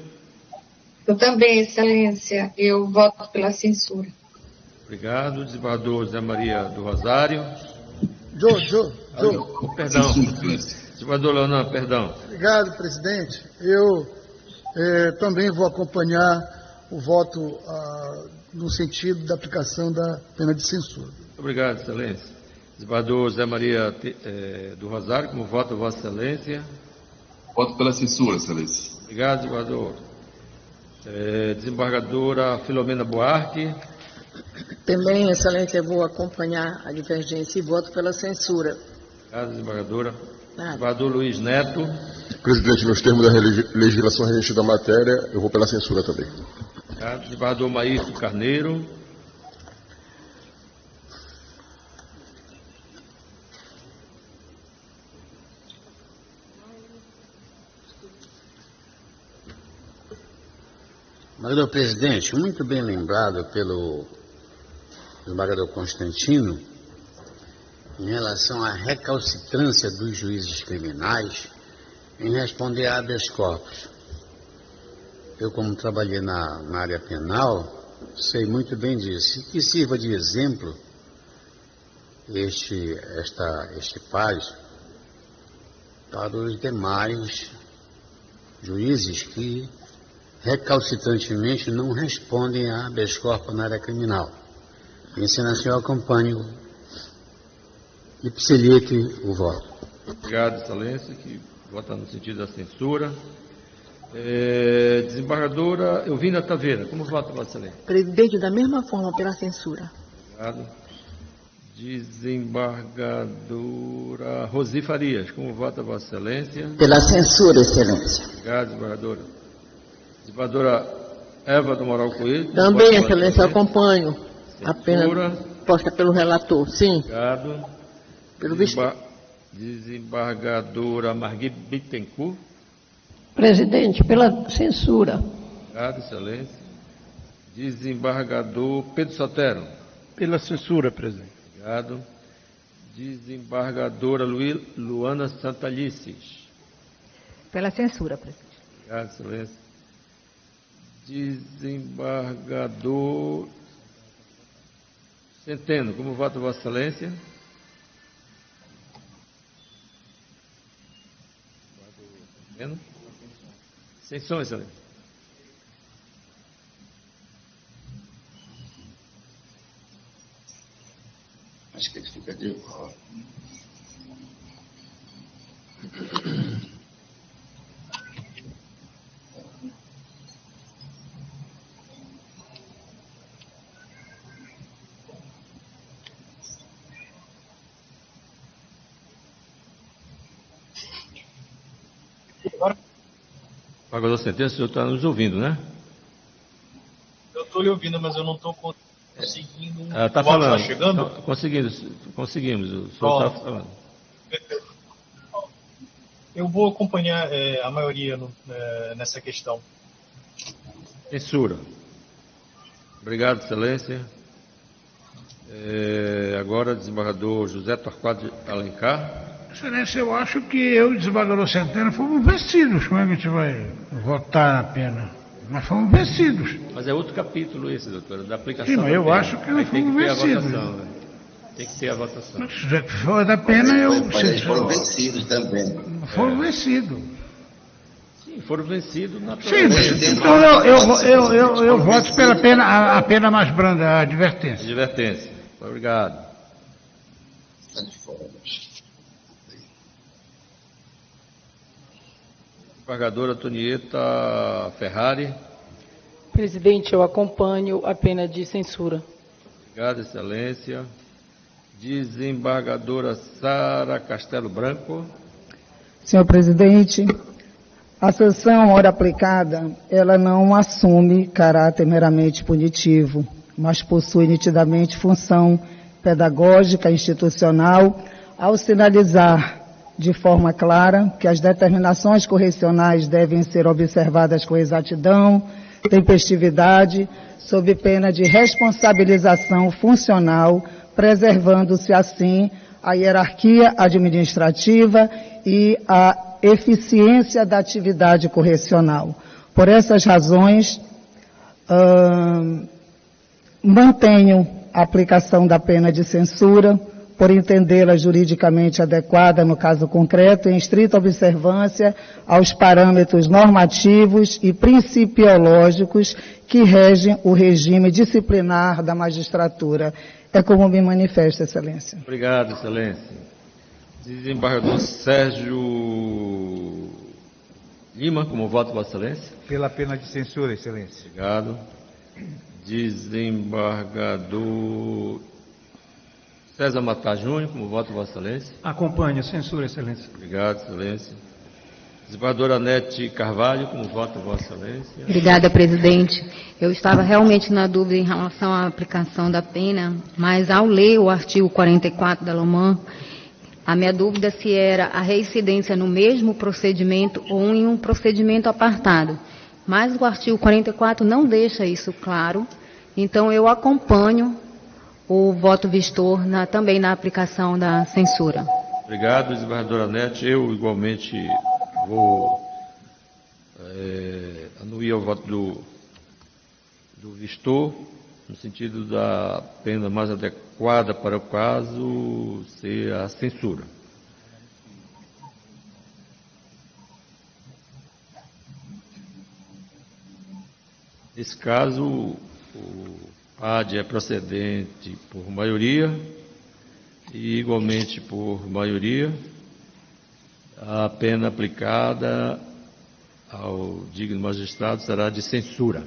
Eu também, excelência, eu voto pela censura. Obrigado. Desembargador Zé Maria do Rosário. Perdão. Desembargador Leonardo, perdão. Obrigado, presidente. Eu também vou acompanhar o voto no sentido da aplicação da pena de censura. Obrigado, excelência. Desembargador Zé Maria do Rosário, como vota Vossa Excelência? Voto pela censura, excelência. Obrigado, desembargador. Desembargadora Filomena Buarque. Também, excelência, eu vou acompanhar a divergência e voto pela censura. Obrigado, desembargadora. Desembargador Luiz Neto. Presidente, nos termos da legislação regente da matéria, eu vou pela censura também. Obrigado. Desembargador Maísto Carneiro. Desembargador presidente, muito bem lembrado pelo desembargador Constantino, em relação à recalcitrância dos juízes criminais em responder a habeas corpus. Eu, como trabalhei na área penal, sei muito bem disso. E que sirva de exemplo este caso para os demais juízes que recalcitrantemente não respondem a habeas corpus na área criminal. Em excelência, eu acompanho ipsilite o voto. Obrigado, excelência, que vota no sentido da censura. Desembargadora Elvina Taveira, como vota, Vossa Excelência? Presidente, da mesma forma, pela censura. Obrigado. Desembargadora Rosi Farias, como vota, Vossa Excelência? Pela censura, excelência. Obrigado, desembargadora. Desembargadora Eva do Moral Coelho. Também, excelência, eu acompanho a pena posta pelo relator. Sim. Obrigado. Pelo visto. Desembargadora Margui Bittencourt. Presidente, pela censura. Obrigado, excelência. Desembargador Pedro Sotero. Pela censura, presidente. Obrigado. Desembargadora Luana Santalices. Pela censura, presidente. Obrigado, excelência. Desembargador Centeno, como vota Vossa Excelência? Centeno. Sem som, excelência. Acho que ele fica de volta. Desembargador Centeno, o senhor está nos ouvindo, né? Eu estou lhe ouvindo, mas eu não estou conseguindo. Está falando. Está chegando? Conseguimos. O senhor está falando. Eu vou acompanhar a maioria nessa questão. Censura. Obrigado, excelência. Agora, desembargador José Torquato Alencar. Excelência, eu acho que eu e o desembargador Centeno fomos vencidos. Como é que a gente vai votar na pena? Nós fomos vencidos. Mas é outro capítulo esse, doutora, da aplicação. Sim, mas eu acho que nós fomos vencidos. Tem que ter a votação. Se for da pena, Eles foram vencidos também. Foram vencidos. Sim, foram vencidos na Sim, então eu voto pela pena, a pena mais branda, a advertência. Advertência. Obrigado. Está de fora. Desembargadora Antonieta Ferrari. Presidente, eu acompanho a pena de censura. Obrigado, excelência. Desembargadora Sara Castelo Branco. Senhor presidente, a sanção, ora aplicada, ela não assume caráter meramente punitivo, mas possui nitidamente função pedagógica institucional ao sinalizar de forma clara que as determinações correcionais devem ser observadas com exatidão, tempestividade, sob pena de responsabilização funcional, preservando-se assim a hierarquia administrativa e a eficiência da atividade correcional. Por essas razões, mantenho a aplicação da pena de censura, por entendê-la juridicamente adequada no caso concreto, em estrita observância aos parâmetros normativos e principiológicos que regem o regime disciplinar da magistratura. É como me manifesta, Excelência. Obrigado, Excelência. Desembargador Sérgio Lima, como voto, Vossa Excelência? Pela pena de censura, Excelência. Obrigado. Desembargador César Matar Júnior, como voto, Vossa Excelência? Acompanho, censura, Excelência. Obrigado, Excelência. Desembargadora Anete Carvalho, como voto, Vossa Excelência? Obrigada, presidente. Eu estava realmente na dúvida em relação à aplicação da pena, mas ao ler o artigo 44 da LOMAN, a minha dúvida se era a reincidência no mesmo procedimento ou em um procedimento apartado. Mas o artigo 44 não deixa isso claro, então eu acompanho o voto vistor também na aplicação da censura. Obrigado, desembargadora Anete. Eu, igualmente, vou anuir o voto do vistor, no sentido da pena mais adequada para o caso ser a censura. Nesse caso, o PAD é procedente por maioria e, igualmente, por maioria, a pena aplicada ao digno magistrado será de censura.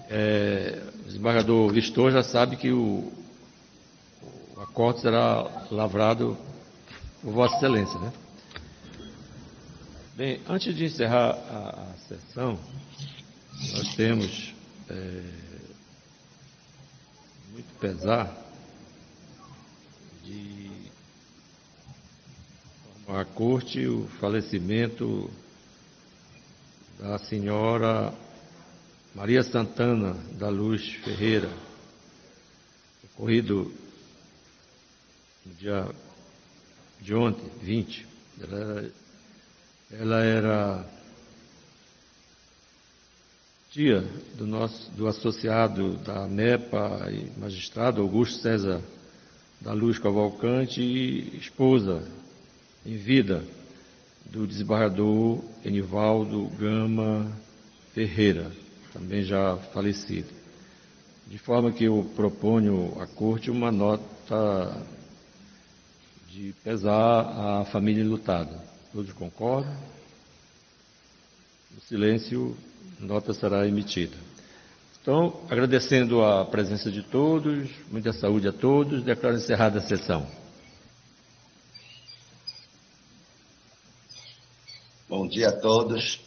O desembargador Vistor já sabe que o acordo será lavrado por Vossa Excelência, né? Bem, antes de encerrar a sessão, nós temos muito pesar de informar à Corte o falecimento da senhora Maria Santana da Luz Ferreira, ocorrido no dia de ontem, 20. Ela era tia do associado da NEPA e magistrado Augusto César da Luz Cavalcante e esposa em vida do desembargador Enivaldo Gama Ferreira, também já falecido. De forma que eu proponho à Corte uma nota de pesar à família enlutada. Todos concordam? No silêncio, nota será emitida. Então, agradecendo a presença de todos, muita saúde a todos, declaro encerrada a sessão. Bom dia a todos.